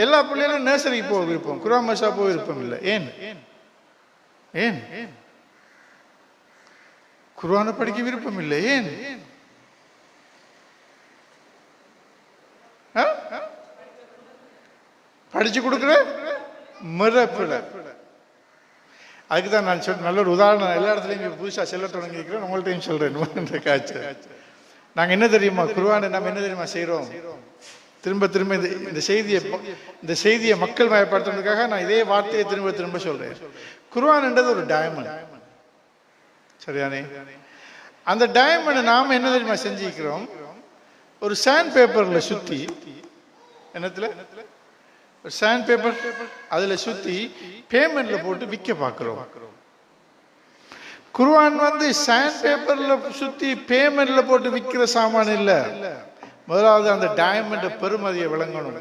எல்லா பிள்ளைகளும் நர்சரிக்கு போக விருப்பம், குர்ஆன் மதரசா போக விருப்பம் இல்லை. ஏன்? ஏன் குர்ஆனை படிக்க விருப்பம் இல்லை? ஏன்? படிச்சு கொடுக்குற மிரப்பில். அதுக்கு தான் நான் நல்ல ஒரு உதாரணம் எல்லா இடத்துலையும் புதுசாக செல்ல தொடங்கிக்கிறேன், உங்கள்கிட்டையும் சொல்கிறேன். காய்ச்சல் நாங்கள் என்ன தெரியுமா, குர்ஆனை நம்ம என்ன தெரியுமா செய்கிறோம், திரும்ப திரும்ப இந்த செய்தியை மக்கள் மயப்படுத்துறதுக்காக நான் இதே வார்த்தையை திரும்ப திரும்ப சொல்கிறேன். குர்ஆன்ன்றது ஒரு டைமண்ட், சரியானே? அந்த டைமண்டை நாம் என்ன தெரியுமா செஞ்சுக்கிறோம், ஒரு சாண்ட் பேப்பரில் சுற்றி, என்னத்துல ஒரு சாண்ட் பேப்பர் அதில் சுற்றி பேமெண்ட்ல போட்டு விற்க பார்க்குறோம். குர்ஆன் சாண்ட் பேப்பர்ல சுற்றி பேமெண்ட்ல போட்டு விற்கிற சாமான் இல்லை. முதலாவது அந்த டைமண்டை பெருமதியை விளங்கணும்.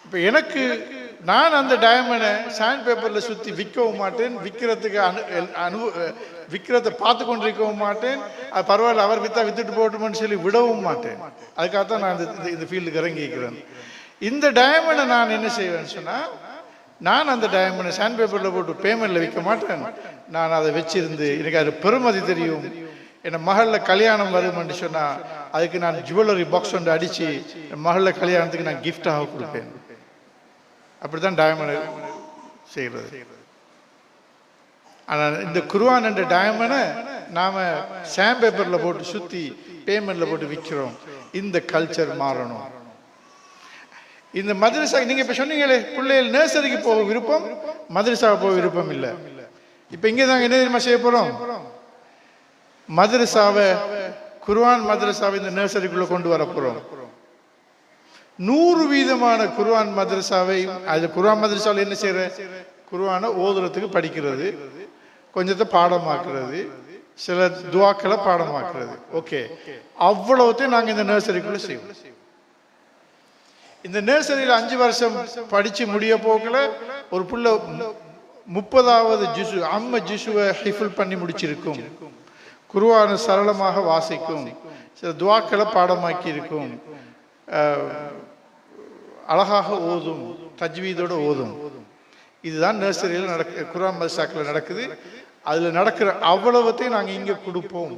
இப்போ எனக்கு நான் அந்த டைமண்டை சாண்ட் பேப்பர்ல சுற்றி விற்கவும் மாட்டேன், விற்கிறத பார்த்து கொண்டிருக்கவும் மாட்டேன். அது பரவாயில்ல, அவர் வித்தா வித்துட்டு போட்டுமென்னு சொல்லி விடவும் மாட்டேன். அதுக்காகத்தான் நான் இந்த ஃபீல்டுக்கு இறங்கிக்கிறேன். இந்த டைமண்டை நான் என்ன செய்வேன்னு சொன்னா, நான் அந்த டைமண்டை சாண்ட் பேப்பர்ல போட்டு பேமெண்ட்ல விற்க மாட்டேன். நான் அதை வச்சிருந்து எனக்கு அது பெருமதி தெரியும். என் மகள கல்யாணம் வரும்னு சொன்னா அதுக்கு நான் ஜுவல்லரி பாக்ஸ் ஒன்று அடிச்சு என் மகள கல்யாணத்துக்கு நான் கிஃப்டாக கொடுப்பேன். அப்படித்தான் டைமண்ட் செய்யறது. ஆனா இந்த குர்ஆன் என்ற டைமண்டை நாம சாண்ட் பேப்பர்ல போட்டு சுத்தி பேமெண்ட்ல போட்டு விற்கிறோம். இந்த கல்ச்சர் மாறணும். இந்த மதரசா நீங்க இப்ப சொன்னீங்களே, பிள்ளைகள் நர்சரிக்கு போக விருப்பம், மதரசாவை போக விருப்பம் இல்லை. இப்ப இங்க நாங்க என்ன தெரியுமா செய்ய போறோம், மதரசாவை குர்ஆன் மதரசாவை இந்த நர்சரிக்குள்ள கொண்டு வர போறோம். 100% குர்ஆன் மதரசாவை, அது குர்ஆன் மதரசாவில் என்ன செய்யற, குர்ஆனை ஓதுறதுக்கு படிக்கிறது, கொஞ்சத்தை பாடமாக்குறது, சில துவாக்களை பாடமாக்குறது. ஓகே, அவ்வளவுத்தையும் நாங்க இந்த நர்சரிக்குள்ள செய்வோம். இந்த நர்சரியில் 5 வருஷம் படிச்சு முடிய போகல ஒரு புள்ள 30வது ஜுசு அம்ம ஜுசுவை ஹிஃபுல் பண்ணி முடிச்சிருக்கும், குர்ஆனை சரளமாக வாசிக்கும், சில துவாக்களை பாடமாக்கி இருக்கும், அழகாக ஓதும், தஜ்வீதோட ஓதும். இதுதான் நர்சரியில் குர்ஆன் மதரசாக்கள் நடக்குது. அதுல நடக்கிற அவ்வளவத்தையும் நாங்க இங்க கொடுப்போம்.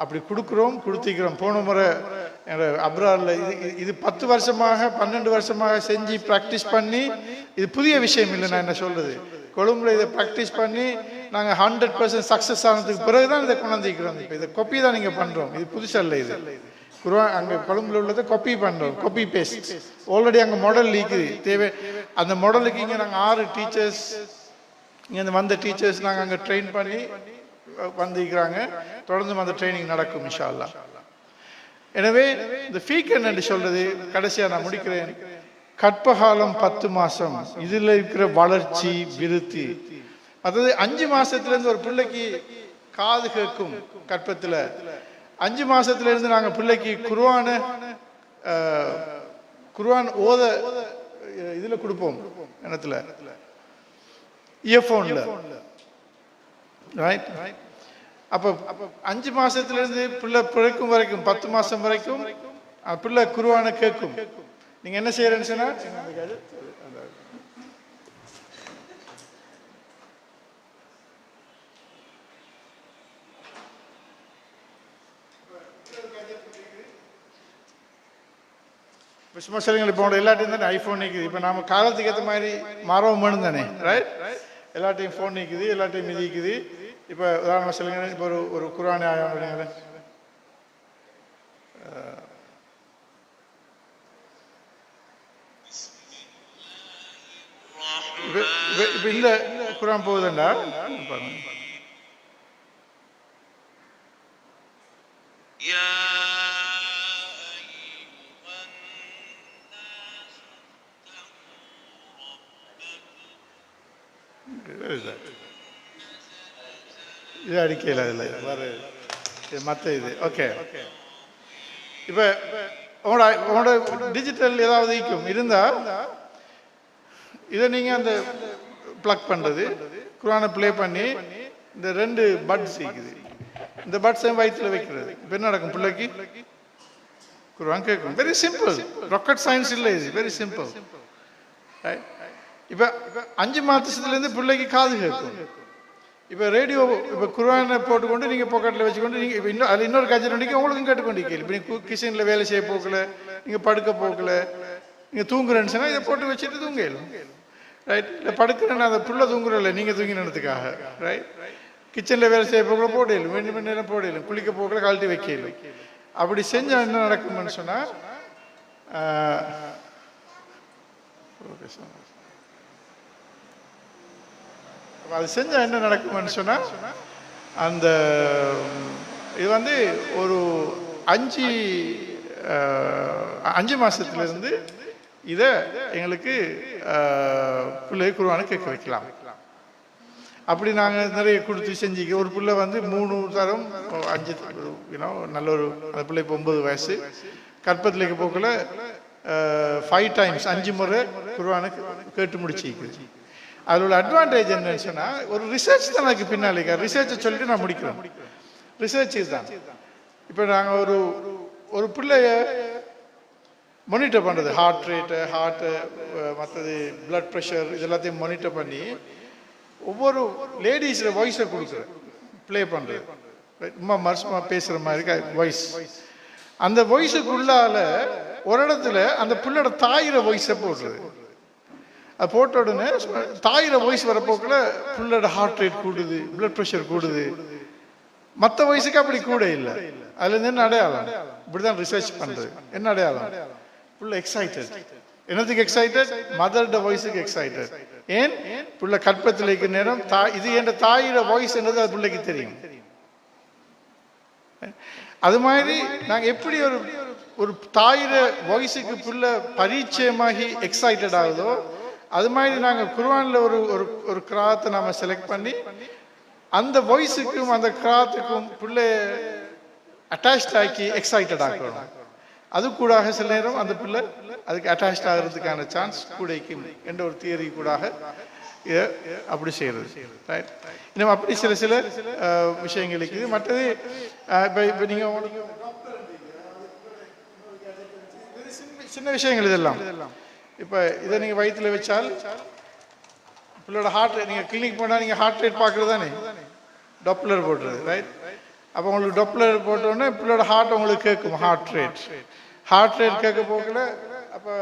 அப்படி கொடுக்குறோம், கொடுத்திக்கிறோம். போன முறை அப்ரார்ல இது 10 வருஷமாக 12 வருஷமாக செஞ்சு பிராக்டிஸ் பண்ணி, இது புதிய விஷயம் இல்லை. நான் என்ன சொல்றது, கொழும்புல இதை பிராக்டிஸ் பண்ணி நாங்கள் 100% சக்சஸ் ஆனதுக்கு பிறகுதான் இதை கொண்டாந்துக்கிறோம். இப்போ இதை கொப்பி தான் நீங்க பண்றோம், இது புதுசல்ல. இது குர்ஆன் அங்கே கொழும்புல உள்ளதை கொப்பி பண்றோம், கொப்பி பேஸ்ட். ஆல்ரெடி அங்கே மாடல் இருக்குது தேவை. அந்த மாடலுக்கு இங்கே நாங்கள் 6 டீச்சர்ஸ், இங்கே வந்த டீச்சர்ஸ் நாங்கள் அங்கே ட்ரெயின் பண்ணி வந்திருக்கிறாங்க. தொடர்ந்து அந்த ட்ரைனிங் நடக்கும் இன்ஷா அல்லாஹ். எனவே இந்த ஃபீக்கன் என்று சொல்றது, கடைசியா நான் முடிக்கிறேன், கற்பகாலம் 10 மாசம், இதுல இருக்கிற வளர்ச்சி விருத்தி. அதாவது 5 மாசத்துல இருந்து ஒரு பிள்ளைக்கு காது கேட்கும் கற்பத்துல. 5 மாசத்துல இருந்து நாங்க பிள்ளைக்கு குர்ஆன் ஓத இதுல கொடுப்போம், என்னத்துல, இயர்போன்ல. ரைட். அப்ப 5 மாசத்துல இருந்து பிள்ளை பிறக்கும் வரைக்கும் 10 மாசம் வரைக்கும் பிள்ளை குர்ஆனை கேட்கும். நீங்க என்ன செய்யறேன்னு சொன்னா, சும்மா சொல்லுங்க. இப்போ எல்லாத்தையும் தானே ஐபோன் நிற்குது. இப்போ நாம காலத்துக்கு ஏற்ற மாதிரி மாறவும் வேணும் தானே, ரைட்? எல்லாத்தையும் ஃபோன் நிற்குது, எல்லாத்தையும் மிதிக்குது. இப்போ உதாரணமாக சொல்லுங்க, இப்போ ஒரு குர்ஆன் ஆயம் அப்படிங்களேன், இப்போ இந்த குர்ஆன் போகுதுண்டா பாருங்க. இது அடிக்கையில் இல்லை மற்ற இது. ஓகே, இப்போ உங்களோட டிஜிட்டல் ஏதாவது இருந்தா இதை நீங்கள் அந்த பிளக் பண்ணுறது, குர்ஆனை ப்ளே பண்ணி இந்த 2 பட்ஸ் இருக்குது, இந்த பட்ஸை வயிற்றில் வைக்கிறது. இப்போ என்ன நடக்கும், பிள்ளைக்கு குர்ஆன் கேட்கும். வெரி சிம்பிள், ராக்கெட் சயின்ஸ் இல்லை இது, வெரி சிம்பிள். இப்போ 5 மாதத்துலேருந்து பிள்ளைக்கு காது கேட்கும். இப்போ ரேடியோ, இப்போ குர்ஆனை போட்டுக்கொண்டு நீங்கள் பாக்கெட்டில் வச்சுக்கொண்டு நீங்கள் இப்போ அதில் இன்னொரு காய்ச்சல் உங்களுக்கும் கேட்டுக்கொண்டிருக்கீங்க. இப்போ நீங்கள் கிச்சனில் வேலை செய்ய போக்கல, நீங்கள் படுக்க போக்கல, நீங்கள் தூங்குறேன்னு சொன்னால் இதை போட்டு வச்சுட்டு தூங்கலும், ரைட். இல்லை படுக்கிறேன்னு அதை புள்ள தூங்குறதில்ல, நீங்கள் தூங்கினதுக்காக, ரைட். கிச்சனில் வேலை செய்ய போகல போடலும், 2 மணி நேரம் போடலும், குளிக்க போகல கழட்டி வைக்கலும். அப்படி செஞ்சால் என்ன நடக்கும்னு சொன்னால், அது செஞ்சால் என்ன நடக்கும்னு சொன்னால், அந்த இது வந்து ஒரு 5 மாதத்துலேருந்து இதை எங்களுக்கு பிள்ளை குர்ஆனை கேட்க வைக்கலாம். அப்படி நாங்கள் நிறைய கொடுத்து செஞ்சுக்க. ஒரு பிள்ளை வந்து 3 தரம் 5 நல்ல ஒரு அந்த பிள்ளை இப்போ 9 வயசு கற்பத்திலேக்கு போக்கில் 5 டைம்ஸ் 5 முறை குர்ஆனுக்கு கேட்டு முடிச்சிக்குது. அதில் உள்ள அட்வான்டேஜ் என்னன்னு சொன்னால், ஒரு ரிசர்ச் தான் எனக்கு பின்னாலே ரிசர்ச்சை சொல்லிட்டு நான் முடிக்கிறேன். ரிசர்ச் தான் இப்போ நாங்கள் ஒரு பிள்ளைய மானிட்டர் பண்ணுறது, ஹார்ட் ரேட்டு, ஹார்ட்டு, மற்றது பிளட் ப்ரெஷர், இது எல்லாத்தையும் மானிட்டர் பண்ணி ஒவ்வொரு லேடிஸில் வாய்ஸை கொடுக்குறேன், ப்ளே பண்ணுறது, சும்மா மறுசுமா பேசுகிற மாதிரி வாய்ஸ். அந்த வாய்ஸுக்குள்ளால ஒரு இடத்துல அந்த பிள்ளையோட தாயிர வாய்ஸை போடுறது. அது போட்ட உடனே தாயிர வாய்ஸ் வரப்போக்கில் பிள்ளையோட ஹார்ட் ரேட் கூடுது, பிளட் ப்ரெஷர் கூடுது. மற்ற வயசுக்கு அப்படி கூட இல்லை. அதுலேருந்து என்ன அடையாளம்? இப்படிதான் ரிசர்ச் பண்ணுறது. என்ன அடையாளம்? புள்ள எக்ஸைட்டட். என்னதுக்கு எக்ஸைட்டட்? மதர்ட வாய்ஸுக்கு எக்ஸைட்டட். ஏன்? புள்ள கற்பத்தில் இருக்கிற நேரம் இது என்ற தாயிர வாய்ஸ் என்னது அது பிள்ளைக்கு தெரியும். அது மாதிரி நாங்கள் எப்படி ஒரு தாயிர வாய்ஸுக்கு புள்ள பரிச்சயமாகி எக்ஸைட்டட் ஆகுதோ, அது மாதிரி நாங்கள் குர்ஆனில் ஒரு கிராத்தை நாம செலக்ட் பண்ணி அந்த வாய்ஸுக்கும் அந்த கிராத்துக்கும் பிள்ளை அட்டாச்ட் ஆக்கி எக்ஸைட்டட் ஆக்கணும். அது கூட சில நேரம் அந்த பிள்ளை அதுக்கு அட்டாச் ஆகிறதுக்கான சான்ஸ் கூடைக்கும் என்ற ஒரு தியரி கூட அப்படி செய்யறது. ரைட். இன்னும் அப்படி சில விஷயங்கள் இருக்குது. மற்றது இப்போ நீங்கள் சின்ன விஷயங்கள் இதெல்லாம். இப்போ இதை நீங்கள் வயிற்றில் வச்சால் பிள்ளோட ஹார்ட் ரேட், நீங்கள் கிளினிக் போனால் நீங்கள் ஹார்ட் ரேட் பார்க்குறது தானே, டாப்ளர் போடுறது, ரைட். அப்போ உங்களுக்கு டாப்ளர் போட்டோடனே பிள்ளோட ஹார்ட் உங்களுக்கு கேட்கும், ஹார்ட் ரேட் கேட்க போகல. அப்போ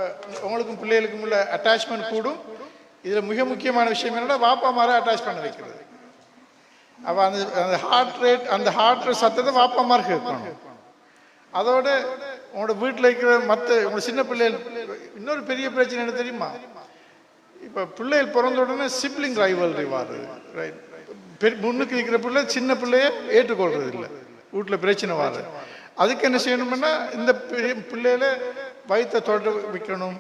உங்களுக்கும் பிள்ளைகளுக்கும் உள்ள அட்டாச்மெண்ட் கூடும். இதில் மிக முக்கியமான விஷயம் என்னன்னா, வாப்பா மாரை அட்டாச் பண்ண வைக்கிறது. அப்போ அந்த ஹார்ட் ரேட் சத்தத்தை வாப்பா மாரை கேட்கணும். அதோட உங்களோட வீட்டில் இருக்கிற மற்ற உங்களோட சின்ன பிள்ளைகள் இன்னொரு பெரிய பிரச்சனை என்ன தெரியுமா? இப்போ பிள்ளைகள் பிறந்த உடனே சிப்ளிங் ரைவல்ரி வருது, ரைட். முன்னுக்கு இருக்கிற பிள்ளை சின்ன பிள்ளைய ஏற்றுக்கொள்றது இல்லை, வீட்டில் பிரச்சனை வருது. அதுக்கு என்ன செய்யணும்னா, இந்த பிள்ளையில வயிற்றை தொட்டு வைக்கணும்,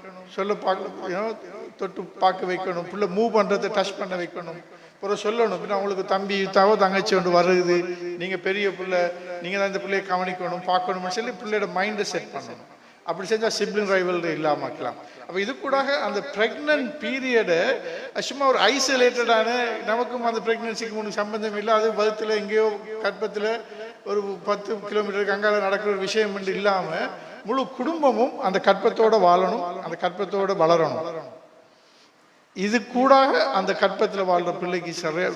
தொட்டு பார்க்க வைக்கணும், பிள்ளை மூவ் பண்ணுறதை டச் பண்ண வைக்கணும், அப்புறம் சொல்லணும். பின்ன அவங்களுக்கு தம்பி தங்கச்சி ஒன்று வருது, நீங்கள் பெரிய பிள்ளை, நீங்கள் தான் இந்த பிள்ளையை கவனிக்கணும், பார்க்கணும்னு சொல்லி பிள்ளையோட மைண்டை செட் பண்ணணும். அப்படி செஞ்சால் சிப்ளிங் ரைவல்ரி இல்லாமல் ஆக்கலாம். அப்போ இது கூட அந்த ப்ரெக்னன்ட் பீரியடை சும்மா ஒரு ஐசோலேட்டடான, நமக்கும் அந்த ப்ரெக்னன்சிக்கு முன்னுக்கு சம்பந்தம் இல்லை, அது வயிற்றில் எங்கேயோ கற்பத்தில் ஒரு 10 கிலோமீட்டருக்கு அங்கால நடக்கிற ஒரு விஷயம் என்று இல்லாமல் முழு குடும்பமும் அந்த கற்பத்தோடு வாழணும், அந்த கற்பத்தோடு வளரணும். இது கூட அந்த கற்பத்தில் வாழ்கிற பிள்ளைக்கு சரியா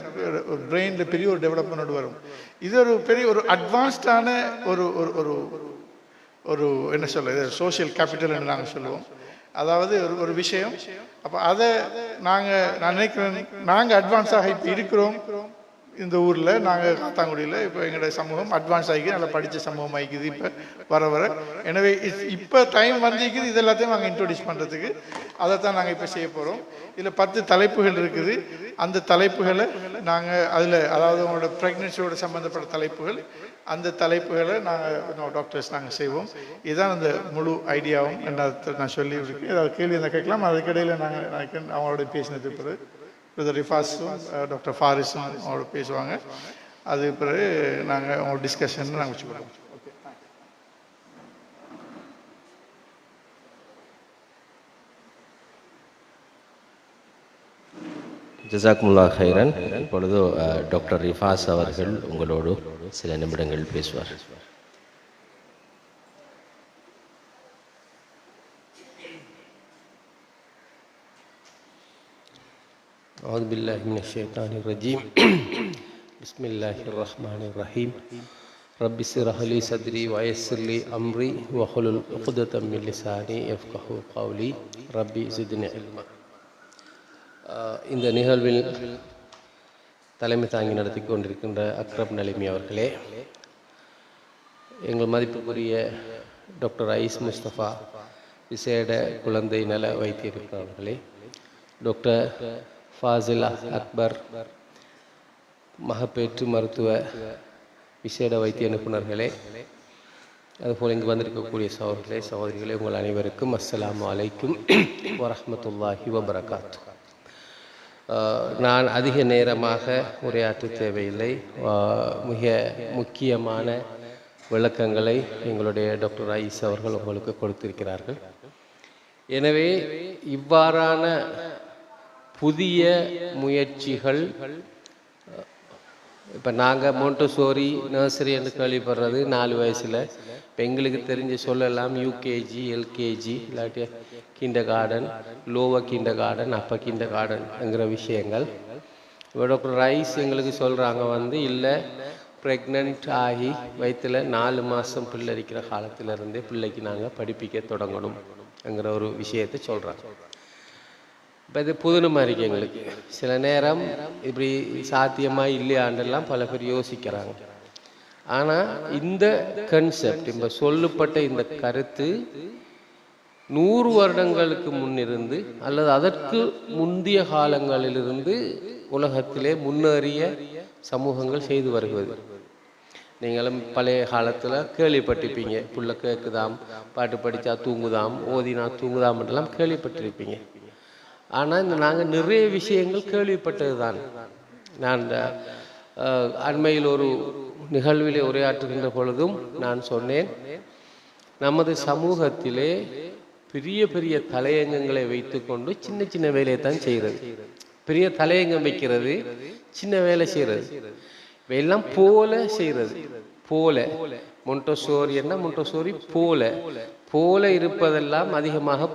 பிரெயினில் பெரிய ஒரு டெவலப்மெண்ட் வரும். இது ஒரு பெரிய ஒரு அட்வான்ஸ்டான ஒரு என்ன சொல்ல, இது சோஷியல் கேபிட்டல் என்று நாங்கள் சொல்லுவோம். அதாவது ஒரு விஷயம். அப்போ அதை நான் நினைக்கிறேன், நாங்கள் அட்வான்ஸாக இப்போ இருக்கிறோம் இந்த ஊரில். நாங்கள் காத்தாங்குடியில் இப்போ எங்களோட சமூகம் அட்வான்ஸ் ஆகிக்குது, நல்லா படித்த சமூகம் ஆகிக்குது இப்போ வர. எனவே இப்போ டைம் வந்திருக்குது இது எல்லாத்தையும் நாங்கள் இன்ட்ரோடியூஸ் பண்ணுறதுக்கு. அதைத்தான் நாங்கள் இப்போ செய்ய போகிறோம். இதில் 10 தலைப்புகள் இருக்குது. அந்த தலைப்புகளை நாங்கள் அதில், அதாவது உங்களோட ப்ரெக்னன்சியோட சம்மந்தப்பட்ட தலைப்புகள், அந்த தலைப்புகளை நாங்கள் டாக்டர்ஸ் நாங்கள் செய்வோம். இதுதான் அந்த முழு ஐடியாவும். நான் சொல்லி இருக்கேன். ஏதாவது கேள்வி இருந்தால் கேட்கலாம். அதுக்கிடையில் நாங்கள் அவங்களோட பேசினது பிறகு பிரதர் ரிஃபாஸும் டாக்டர் ஃபாரிஸும் அவங்களோட பேசுவாங்க. அது பிறகு நாங்கள் அவங்களோட டிஸ்கஷன் நாங்கள் வச்சுக்கிறோம். ஜஸாக்குமுல்லா ஹைரன். இப்பொழுது டாக்டர் ரிஃபாஸ் அவர்கள் உங்களோடு சில நிமிடங்கள் பேசுவார். أعوذ بالله من الشيطان الرجيم. بسم الله الرحمن الرحيم. ரப்பி ஷ்ரஹ் லி சத்ரி வயஸ்ஸிர் லி அம்ரி வஹ்லுல் உக்ததம் மின் லிசானி யஃப்கஹு கௌலி ரப்பி ஸித்னி இல்மா. இந்த நிகழ்வில் தலைமை தாங்கி நடத்தி கொண்டிருக்கின்ற அக்ரம் நலிமி அவர்களே, எங்கள் மதிப்புக்குரிய டாக்டர் ஐஸ் முஸ்தபா விசேட குழந்தை நல வைத்தியர் அவர்களே, டாக்டர் ஃபாசில் அக்பர் மகப்பேற்று மருத்துவ விசேட வைத்திய நிபுணர்களே, அதுபோல் இங்கு வந்திருக்கக்கூடிய சகோதரர்களே சகோதரிகளே, உங்கள் அனைவருக்கும் அஸ்ஸலாமு அலைக்கும் வரஹ்மத்துல்லாஹி வபரகாத்து. நான் அதிக நேரமாக உரையாற்ற தேவையில்லை. மிக முக்கியமான விளக்கங்களை எங்களுடைய டாக்டர் ஐஸ் அவர்கள் உங்களுக்கு கொடுத்திருக்கிறார்கள். எனவே இவ்வாறான புதிய முயற்சிகள், இப்போ நாங்கள் மோண்டசோரி நர்சரி என்று கேள்விப்படுறது 4 வயசில், இப்போ எங்களுக்கு தெரிஞ்ச சொல்லலாம் யூகேஜி, எல்கேஜி, இல்லாட்டி kindergarten, lower kindergarten, upper kinder கார்டன்ங்கிற விஷயங்கள். இப்போ டாக்டர் ரைஸ் எங்களுக்கு சொல்கிறாங்க இல்லை, ப்ரெக்னென்ட் ஆகி வயிற்றில் 4 மாதம் பிள்ளை இருக்கிற காலத்திலிருந்தே பிள்ளைக்கு நாங்கள் படிப்பிக்க தொடங்கணும்ங்கிற ஒரு விஷயத்தை சொல்கிறாங்க. இப்போ இது புதுனமாக இருக்குது எங்களுக்கு. சில நேரம் இப்படி சாத்தியமாக இல்லையாண்டெல்லாம் பல பேர் யோசிக்கிறாங்க. ஆனால் இந்த கன்செப்ட், இப்போ சொல்லப்பட்ட இந்த கருத்து 100 வருடங்களுக்கு முன்னிருந்து அல்லது அதற்கு முந்தைய காலங்களிலிருந்து உலகத்திலே முன்னேறிய சமூகங்கள் செய்து வருகிறது. நீங்களும் பழைய காலத்தில் கேள்விப்பட்டிருப்பீங்க, புள்ள கேட்குதாம், பாட்டு படித்தா தூங்குதாம், ஓதினா தூங்குதாம்ன்றெல்லாம் கேள்விப்பட்டிருப்பீங்க. ஆனால் இந்த நாங்கள் நிறைய விஷயங்கள் கேள்விப்பட்டது தான். நான் அண்மையில் ஒரு நிகழ்விலே உரையாற்றுகின்ற பொழுதும் நான் சொன்னேன், நமது சமூகத்திலே பெரிய பெரிய தலையங்கங்களை வைத்துக்கொண்டு சின்ன சின்ன வேலையை தான் செய்கிறது. பெரிய தலையங்கம் வைக்கிறது, சின்ன வேலை செய்கிறது, எல்லாம் போல செய்கிறது. போல மொண்டசோரி என்ன மொண்டசோரி போல இருப்பதெல்லாம் அதிகமாக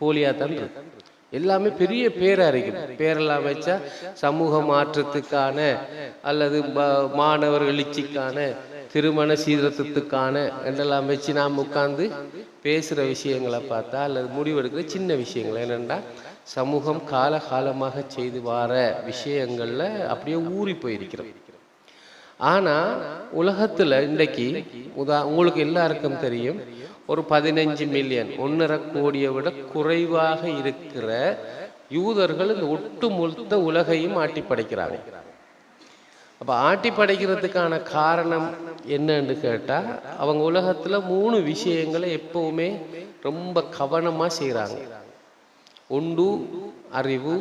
போலியாத்தான் இருக்கு. எல்லாமே பெரிய பேரா இருக்குது. பேரெல்லாம் வச்சா சமூக மாற்றத்துக்கான அல்லது மாணவர் எழுச்சிக்கான, திருமண சீர்திருத்தத்துக்கான என்றெல்லாம் வச்சு நாம் உட்கார்ந்து பேசுகிற விஷயங்களை பார்த்தா அல்லது முடிவெடுக்கிற சின்ன விஷயங்கள் என்னென்னா, சமூகம் காலகாலமாக செய்து வர விஷயங்களில் அப்படியே ஊறி போயிருக்கிறோம். ஆனால் உலகத்தில் இன்றைக்கு உங்களுக்கு எல்லாருக்கும் தெரியும், ஒரு 15 மில்லியன் 1.5 கோடியை விட குறைவாக இருக்கிற யூதர்கள் இந்த ஒட்டுமொத்த உலகையும் ஆட்டி படைக்கிறாங்க. அப்போ ஆட்டி படைக்கிறதுக்கான காரணம் என்னன்னு கேட்டால், அவங்க உலகத்தில் 3 விஷயங்களை எப்பவுமே ரொம்ப கவனமாக செய்கிறாங்க. 1 அறிவு,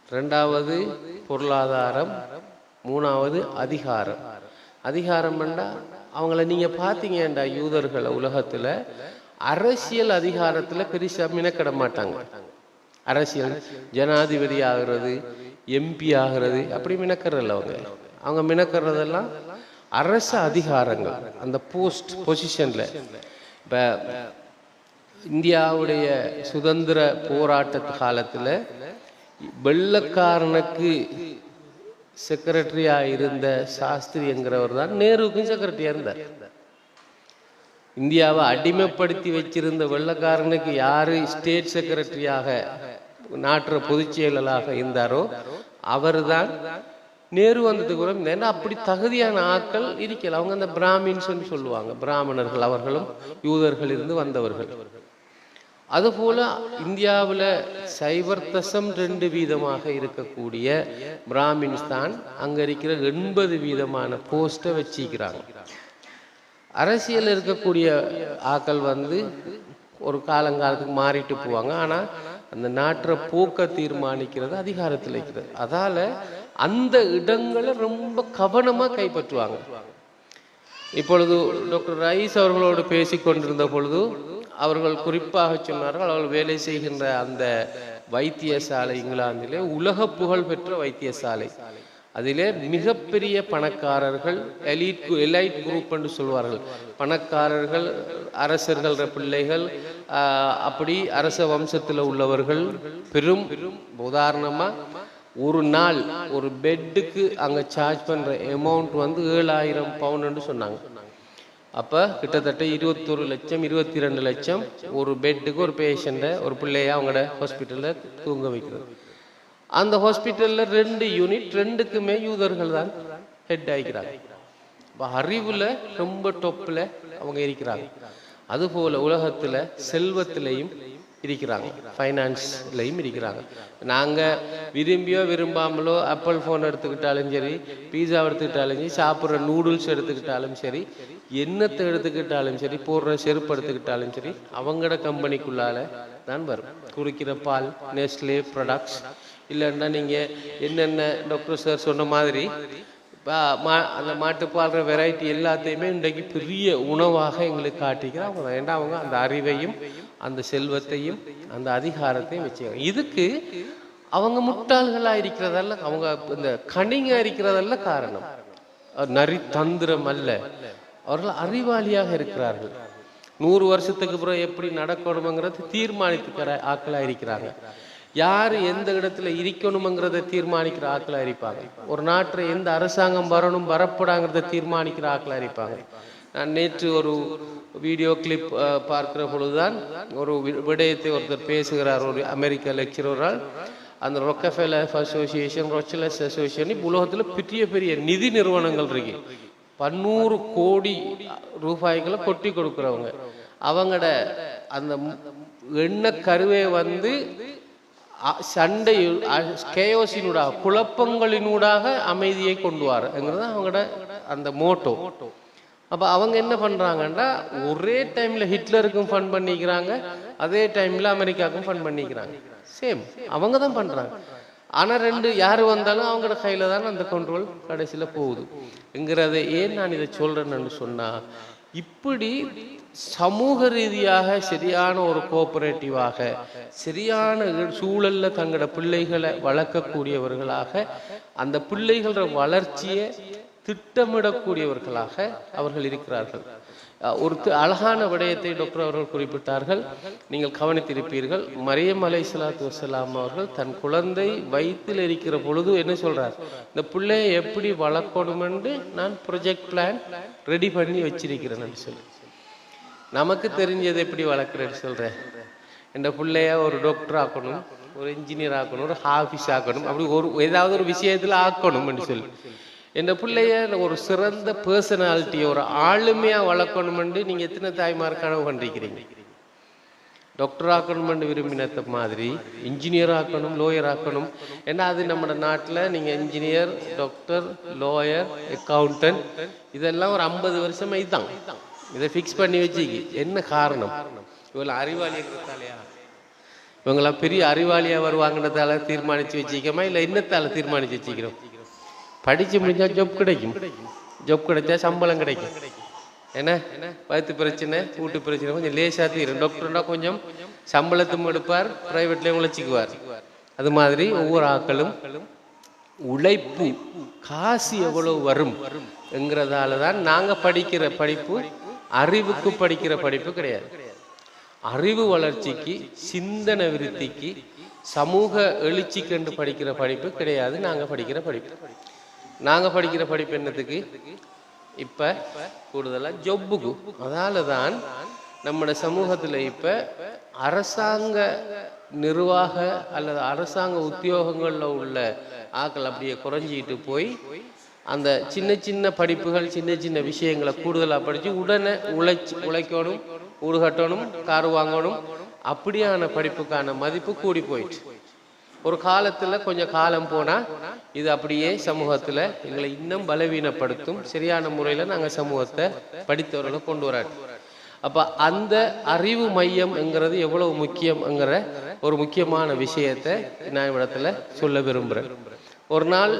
2வது பொருளாதாரம், 3வது அதிகாரம். அதிகாரம் என்றால் அவங்கள நீங்கள் பார்த்தீங்கண்டா, யூதர்களை உலகத்தில் அரசியல் அதிகாரத்தில் பெருசாக மினக்கிட மாட்டாங்க. அரசியல் ஜனாதிபதி ஆகிறது, எம்பி ஆகிறது, அப்படி மினக்கிறதில்ல. அவங்க மினக்கிறதெல்லாம் அரச அதிகாரங்கள், அந்த பொசிஷனில். இப்போ இந்தியாவுடைய சுதந்திர போராட்ட காலத்தில் வெள்ளக்காரனுக்கு செக்ரட்டரியா இருந்த சாஸ்திரிங்கிறவர் தான் நேருவுக்கும் செக்ரட்டரியா இருந்தார். இந்தியாவை அடிமைப்படுத்தி வச்சிருந்த வெள்ளக்காரனுக்கு யாரு ஸ்டேட் செக்ரட்டரியாக, நாட்டு பொதுச் செயலாளராக இருந்தாரோ அவர் தான் நேரு வந்ததுக்கு கூட. ஏன்னா அப்படி தகுதியான ஆட்கள் இருக்கல. அவங்க அந்த பிராமின்ஸ் சொல்லுவாங்க, பிராமணர்கள், அவர்களும் யூதர்கள் இருந்து வந்தவர்கள். அதுபோல இந்தியாவில் 0.2% இருக்கக்கூடிய பிராமின்ஸ் தான் அங்கே இருக்கிற 80% போஸ்ட்டை வச்சிக்கிறாங்க. அரசியல் இருக்கக்கூடிய ஆக்கள் ஒரு காலங்காலத்துக்கு மாறிட்டு போவாங்க. ஆனால் அந்த நாட்டை போக்க தீர்மானிக்கிறது அதிகாரத்தில் இருக்கிறது. அதால் அந்த இடங்களை ரொம்ப கவனமாக கைப்பற்றுவாங்க. இப்பொழுது டாக்டர் ரைஸ் அவர்களோடு பேசி கொண்டிருந்த பொழுது அவர்கள் குறிப்பாக சொன்னார்கள், அவர்கள் வேலை செய்கின்ற அந்த வைத்தியசாலை இங்கிலாந்திலே உலக புகழ் பெற்ற வைத்தியசாலை. அதிலே மிகப்பெரிய பணக்காரர்கள், எலைட் குரூப் என்று சொல்வார்கள், பணக்காரர்கள், அரசர்கள் பிள்ளைகள், அப்படி அரச வம்சத்தில் உள்ளவர்கள், பெரும் உதாரணமாக ஒரு நாள் ஒரு பெட்டுக்கு அங்கே சார்ஜ் பண்ணுற அமௌண்ட் வந்து 7,000 பவுண்டுன்னு சொன்னாங்க. அப்போ கிட்டத்தட்ட 21 லட்சம் 22 லட்சம் ஒரு பெட்டுக்கு ஒரு பேஷண்ட்டை ஒரு பிள்ளைய அவங்களோட ஹாஸ்பிட்டலில் தூங்க வைக்கிறது. அந்த ஹாஸ்பிட்டலில் 2 யூனிட், 2க்குமே யூதர்கள் தான் ஹெட் ஆகிக்கிறாங்க. இப்போ அறிவில் ரொம்ப டொப்பில் அவங்க இருக்கிறாங்க. அதுபோல் உலகத்தில் செல்வத்திலையும் இருக்கிறாங்க, ஃபைனான்ஸ்லையும் இருக்கிறாங்க. நாங்கள் விரும்பியோ விரும்பாமலோ ஆப்பிள் ஃபோன் எடுத்துக்கிட்டாலும் சரி, பீஸா எடுத்துக்கிட்டாலும் சரி, சாப்பிட்ற நூடுல்ஸ் எடுத்துக்கிட்டாலும் சரி, எண்ணத்தை எடுத்துக்கிட்டாலும் சரி, போடுற செருப்பு எடுத்துக்கிட்டாலும் சரி, அவங்களோட கம்பெனிக்குள்ளால தான் வரும். குடிக்கிற பால் நெஸ்லே ப்ராடக்ட்ஸ், இல்லைன்னா நீங்கள் என்னென்ன டாக்டர் சார் சொன்ன மாதிரி அந்த மாட்டுப்பாடுற வெரைட்டி எல்லாத்தையுமே இன்றைக்கு பெரிய உணவாக எங்களுக்கு காட்டிக்கிறாங்க. ஏன்னா அவங்க அந்த அறிவையும் அந்த செல்வத்தையும் அந்த அதிகாரத்தையும் வச்சுக்காங்க. இதுக்கு அவங்க முட்டாள்களாக இருக்கிறதல்ல, அவங்க இந்த கனிங்க இருக்கிறதல்ல காரணம், நரி தந்திரம் அல்ல, அவர்கள் அறிவாளியாக இருக்கிறார்கள். 100 வருஷத்துக்கு அப்புறம் எப்படி நடக்கணுங்கிறது தீர்மானித்துக்கிற ஆட்களாக இருக்கிறாங்க. யார் எந்த இடத்துல இருக்கணுங்கிறத தீர்மானிக்கிற ஆட்களாக இருப்பாங்க. ஒரு நாட்டில் எந்த அரசாங்கம் வரணும் வரப்படாங்கிறத தீர்மானிக்கிற ஆட்களாக இருப்பாங்க. நான் நேற்று ஒரு வீடியோ கிளிப் பார்க்கிற பொழுதுதான் ஒரு விடயத்தை ஒருத்தர் பேசுகிறார். ஒரு அமெரிக்க லெக்சரரால் அந்த ரொக்கஃபெல்லர் அசோசியேஷன், ரொச்சலஸ் அசோசியேஷன், உலகத்தில் பெரிய பெரிய நிதி நிறுவனங்கள் இருக்கு. 100 கோடி ரூபாய்களை கொட்டி கொடுக்குறவங்க. அவங்களோட அந்த எண்ணெய் கருவே வந்து சண்டை கேயோசினூடாக, குழப்பங்களினூடாக அமைதியை கொண்டு வாருங்கிறது அவங்களோட அந்த மோட்டோ. அப்போ அவங்க என்ன பண்ணுறாங்கன்னா, ஒரே டைமில் ஹிட்லருக்கும் ஃபண்ட் பண்ணிக்கிறாங்க, அதே டைமில் அமெரிக்காவுக்கும் ஃபண்ட் பண்ணிக்கிறாங்க. சேம் அவங்க தான் பண்ணுறாங்க. ஆனால் 2 யார் வந்தாலும் அவங்களோட கையில் தான் அந்த கண்ட்ரோல் கடைசியில் போகுதுங்கிறத ஏன் நான் இதை சொல்கிறேன்னு சொன்னால், இப்படி சமூக ரீதியாக சரியான ஒரு கோஆபரேட்டிவாக சரியான சூழல்ல தங்களோட பிள்ளைகளை வளர்க்கக்கூடியவர்களாக, அந்த பிள்ளைகளோட வளர்ச்சியை திட்டமிடக்கூடியவர்களாக அவர்கள் இருக்கிறார்கள். ஒரு அழகான விடயத்தை டாக்டர் அவர்கள் குறிப்பிட்டார்கள், நீங்கள் கவனித்திருப்பீர்கள். மரியம் அலைஹிஸ்ஸலாத்து வஸ்ஸலாம் அவர்கள் தன் குழந்தை வயிற்றில் இருக்கிற பொழுது என்ன சொல்றார், இந்த பிள்ளையை எப்படி வளர்க்கணும் என்று நான் ப்ரொஜெக்ட் பிளான் ரெடி பண்ணி வச்சிருக்கிறேன்னு சொல்லி. நமக்கு தெரிஞ்சது எப்படி வளர்க்குறேன்னு சொல்கிறேன். இந்த பிள்ளைய ஒரு டாக்டர் ஆக்கணும், ஒரு இன்ஜினியர் ஆக்கணும், ஒரு ஆஃபீஸ் ஆக்கணும், அப்படி ஏதாவது ஒரு விஷயத்தில் ஆக்கணும்னு சொல்லி இந்த பிள்ளைய ஒரு சிறந்த பர்சனாலிட்டி, ஒரு ஆளுமையாக வளர்க்கணுமென்று நீங்கள் எத்தனை தாய்மார் கனவு கண்டிருக்கிறீங்க? டாக்டர் ஆக்கணுமென்று விரும்பினத்த மாதிரி இன்ஜினியர் ஆக்கணும், லோயர் ஆக்கணும். ஏன்னா அது நம்ம நாட்டில் நீங்கள் இன்ஜினியர், டாக்டர், லோயர், அக்கௌண்டன்ட் இதெல்லாம் ஒரு 50 வருஷமா இதுதான். இதை ஃபிக்ஸ் பண்ணி வச்சுக்கி. என்ன காரணம்? இவங்களை அறிவாளியாலையா? இவங்களாம் பெரிய அறிவாளியாக வருவாங்கன்றதால தீர்மானித்து வச்சுக்கோமா, இல்லை இன்னத்தால் தீர்மானித்து வச்சுக்கிறோம்? படித்து முடிஞ்சால் ஜாப் கிடைக்கும், ஜாப் கிடைச்சா சம்பளம் கிடைக்கும். ஏன்னா வயிற்று பிரச்சனை, வீட்டு பிரச்சனை கொஞ்சம் லேசாக தீரும். டாக்டர்னா கொஞ்சம் சம்பளத்தும் எடுப்பார், ப்ரைவேட்லேயும் உழைச்சிக்குவார். அது மாதிரி ஒவ்வொரு ஆட்களும் உழைப்பு, காசு எவ்வளவு வரும் என்கிறதால தான் நாங்கள் படிக்கிற படிப்பு அறிவுக்கு படிக்கிற படிப்பு கிடையாது. அறிவு வளர்ச்சிக்கு, சிந்தனை விருத்திக்கு, சமூக எழுச்சி கண்டு படிக்கிற படிப்பு கிடையாது. நாங்கள் படிக்கிற படிப்பு என்னத்துக்கு? இப்போ கூடுதலாக ஜொப்புக்கு. அதால தான் நம்மளோட சமூகத்தில் இப்போ அரசாங்க நிர்வாக அல்லது அரசாங்க உத்தியோகங்களில் உள்ள ஆட்கள் அப்படியே குறைஞ்சிக்கிட்டு போய் அந்த சின்ன சின்ன படிப்புகள், சின்ன சின்ன விஷயங்களை கூடுதலாக படித்து உடனே உழைக்கணும், ஊடு கட்டணும், கார் வாங்கணும், அப்படியான படிப்புக்கான மதிப்பு கூடி போயிடுச்சு. ஒரு காலத்தில் கொஞ்சம் காலம் போனால் இது அப்படியே சமூகத்தில் எங்களை இன்னும் பலவீனப்படுத்தும். சரியான முறையில் நாங்கள் சமூகத்தை படித்தவர்களை கொண்டு வராது. அப்போ அந்த அறிவு மையம்ங்கிறது எவ்வளவு முக்கியங்கிற ஒரு முக்கியமான விஷயத்தை நான் இடத்துல சொல்ல விரும்புகிறேன். ஒரு நாள்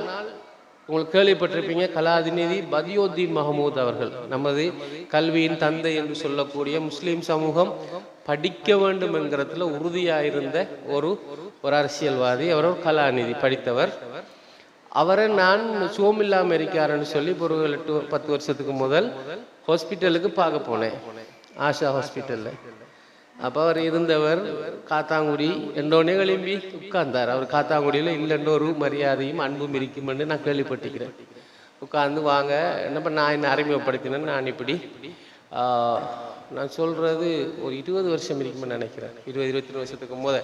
உங்களுக்கு கேள்விப்பட்டிருப்பீங்க, கலாநிதி பதியுதீன் மஹமூத் அவர்கள், நமது கல்வியின் தந்தை என்று சொல்லக்கூடிய முஸ்லீம் சமூகம் படிக்க வேண்டும் என்கிறதுல உறுதியாயிருந்த ஒரு அரசியல்வாதி. அவர் ஒரு கலாநிதி, படித்தவர். அவரை நான் சோமில்லாமல் இருக்காருன்னு சொல்லி ஒரு 8-10 வருஷத்துக்கு முதல் ஹாஸ்பிட்டலுக்கு பார்க்க போனேன், ஆஷா ஹாஸ்பிட்டலில். அப்போ அவர் இருந்தவர் காத்தாங்குடி என்றோடனே எழும்பி உட்கார்ந்தார். அவர் காத்தாங்குடியில் இல்லைன்ற ஒரு மரியாதையும் அன்பும் இருக்குமென்று நான் கேள்விப்பட்டிருக்கிறேன். உட்கார்ந்து வாங்க என்னப்போ நான் என்ன அறிமுகப்படுத்தினேன். நான் இப்படி நான் சொல்கிறது ஒரு 20 வருஷம் இருக்குமென்னு நினைக்கிறேன், 20-22 வருஷத்துக்கு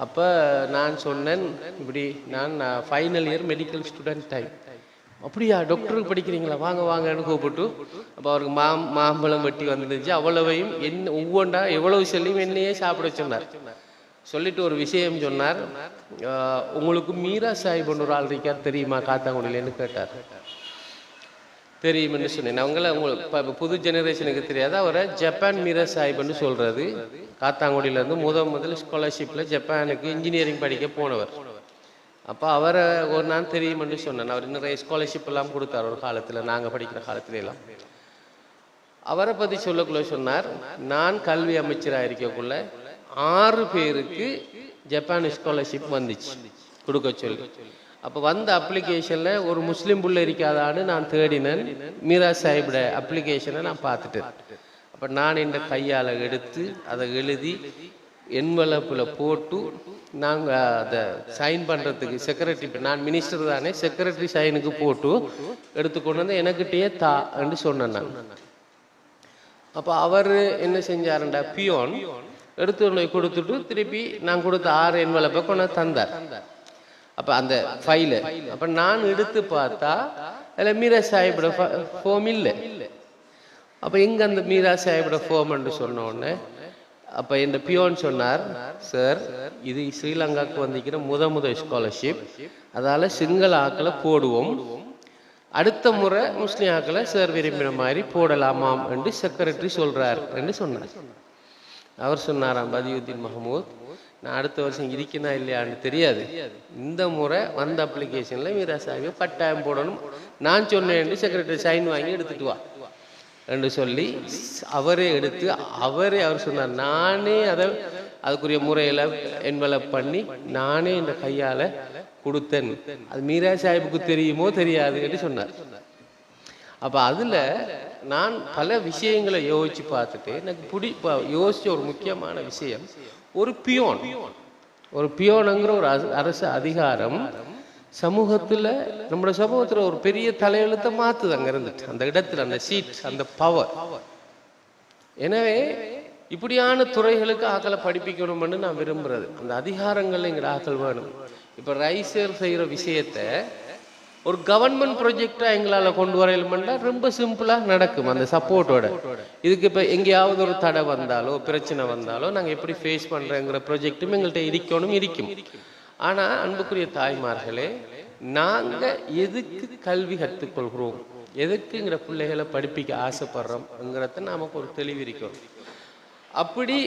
அப்போ நான் சொன்னேன் இப்படி நான் final year medical student time. அப்படியா டாக்டருக்கு படிக்கிறீங்களா, வாங்க வாங்கன்னு கூப்பிட்டு அப்போ அவருக்கு மாம்பழம் வெட்டி வந்துருந்துச்சு. அவ்வளவையும் என்ன ஒவ்வொன்றா எவ்வளவு சொல்லியும் என்னையே சாப்பிட சொன்னார். சொல்லிட்டு ஒரு விஷயம் சொன்னார், உங்களுக்கு மீரா சாஹிப்னு ஒரு ஆள் இருக்கார் தெரியுமா காத்தாங்குடியிலன்னு கேட்டார். தெரியுமென்னு சொன்னேன். உங்களுக்கு புது ஜெனரேஷனுக்கு தெரியாது, அவரை ஜப்பான் மீரா சாஹிப்னு சொல்கிறது. காத்தாங்குடியிலேருந்து முதல் ஸ்காலர்ஷிப்பில் ஜப்பானுக்கு இன்ஜினியரிங் படிக்க போனவர். அப்போ அவரை ஒரு நான் தெரியுமென்று சொன்னேன். அவர் நிறைய ஸ்காலர்ஷிப் எல்லாம் கொடுத்தார் ஒரு காலத்தில், நாங்கள் படிக்கிற காலத்துல எல்லாம். அவரை பற்றி சொல்லக்குள்ள சொன்னார், நான் கல்வி அமைச்சராக இருக்கக்குள்ள 6 பேருக்கு ஜப்பான் ஸ்காலர்ஷிப் வந்துச்சு கொடுக்க சொல்லி. அப்போ வந்த அப்ளிகேஷனில் ஒரு முஸ்லீம் புள்ள இருக்காதான்னு நான் தேடினேன். மீரா சாஹிப்போட அப்ளிகேஷனை நான் பார்த்துட்டேன். அப்போ நான் இந்த கையால் எடுத்து அதை எழுதி என்வலப்பில் போட்டு நாங்கள் அதை சைன் பண்ணுறதுக்கு செக்ரட்டரி, நான் மினிஸ்டர் தானே, செக்ரட்டரி சைனுக்கு போட்டு எடுத்துக்கொண்டு வந்து எனக்கிட்டே தான்னு சொன்னேன் நான். அப்போ அவர் என்ன செஞ்சாருண்டா, பியோன் எடுத்து கொடுத்துட்டு திருப்பி நான் கொடுத்த 6 என்வலப்பை கொண்டு தந்தார். அப்போ அந்த ஃபைலு அப்போ நான் எடுத்து பார்த்தா அதில் மீரா சாஹிப்போட ஃபார்ம் இல்லை. அப்போ எங்கே அந்த மீரா சாஹிப்போட ஃபார்ம்னு சொன்னோடனே அப்போ என் பியோன் சொன்னார், சார் இது ஸ்ரீலங்காவுக்கு வந்திருக்கிற முதல் ஸ்காலர்ஷிப், அதால் சிங்கள ஆக்களை போடுவோம், அடுத்த முறை முஸ்லீம் ஆக்களை சார் விரும்பின மாதிரி போடலாமாம் என்று செக்ரட்டரி சொல்கிறார் என்று சொன்னார். அவர் சொன்னாராம், பதியுதீன் மஹமூத், நான் அடுத்த வருஷம் இருக்கேனா இல்லையான்னு தெரியாது, இந்த முறை வந்த அப்ளிகேஷனில் மீரா சாஹிப்பை கட்டாயம் போடணும், நான் சொன்னேன் செக்ரட்டரி சைன் வாங்கி எடுத்துட்டு வா என்று சொல்லி அவரே எடுத்து அவர் சொன்னார், நானே அதுக்குரிய முறையில் என்வலப் பண்ணி நானே இந்த கையால் கொடுத்தேன், அது மீரா சாஹிப்புக்கு தெரியுமோ தெரியாது என்று சொன்னார். அப்போ அதில் நான் பல விஷயங்களை யோசித்து பார்த்துட்டு எனக்கு யோசித்த ஒரு முக்கியமான விஷயம், ஒரு பியோனுங்கிற ஒரு அரசு அதிகாரம் சமூகத்தில், நம்மளோட சமூகத்தில் ஒரு பெரிய தலையெழுத்தை மாற்றுது. அங்கே இருந்துட்டு அந்த இடத்துல அந்த சீட், அந்த பவர். எனவே இப்படியான துறைகளுக்கு ஆக்களை படிப்பிக்கணும்னு நான் விரும்புறது. அந்த அதிகாரங்கள்ல எங்கள் ஆக்கள் வேணும். இப்போ ரைசர் செய்கிற விஷயத்த ஒரு கவர்மெண்ட் ப்ரொஜெக்டாக எங்களால் கொண்டு வரையிலுமெண்டா ரொம்ப சிம்பிளாக நடக்கும் அந்த சப்போர்ட்டோட. இதுக்கு இப்போ எங்கேயாவது ஒரு தடை வந்தாலோ பிரச்சனை வந்தாலோ நாங்கள் எப்படி ஃபேஸ் பண்ணுறோங்கிற ப்ரொஜெக்டும் எங்கள்கிட்ட இருக்கும். ஆனால் அன்புக்குரிய தாய்மார்களே, நாங்கள் எதுக்கு கல்வி கற்றுக்கொள்கிறோம், எதுக்குங்கிற பிள்ளைகளை படிப்பிக்க ஆசைப்படுறோம்ங்கிறத நமக்கு ஒரு தெளிவு இருக்கும். அப்படி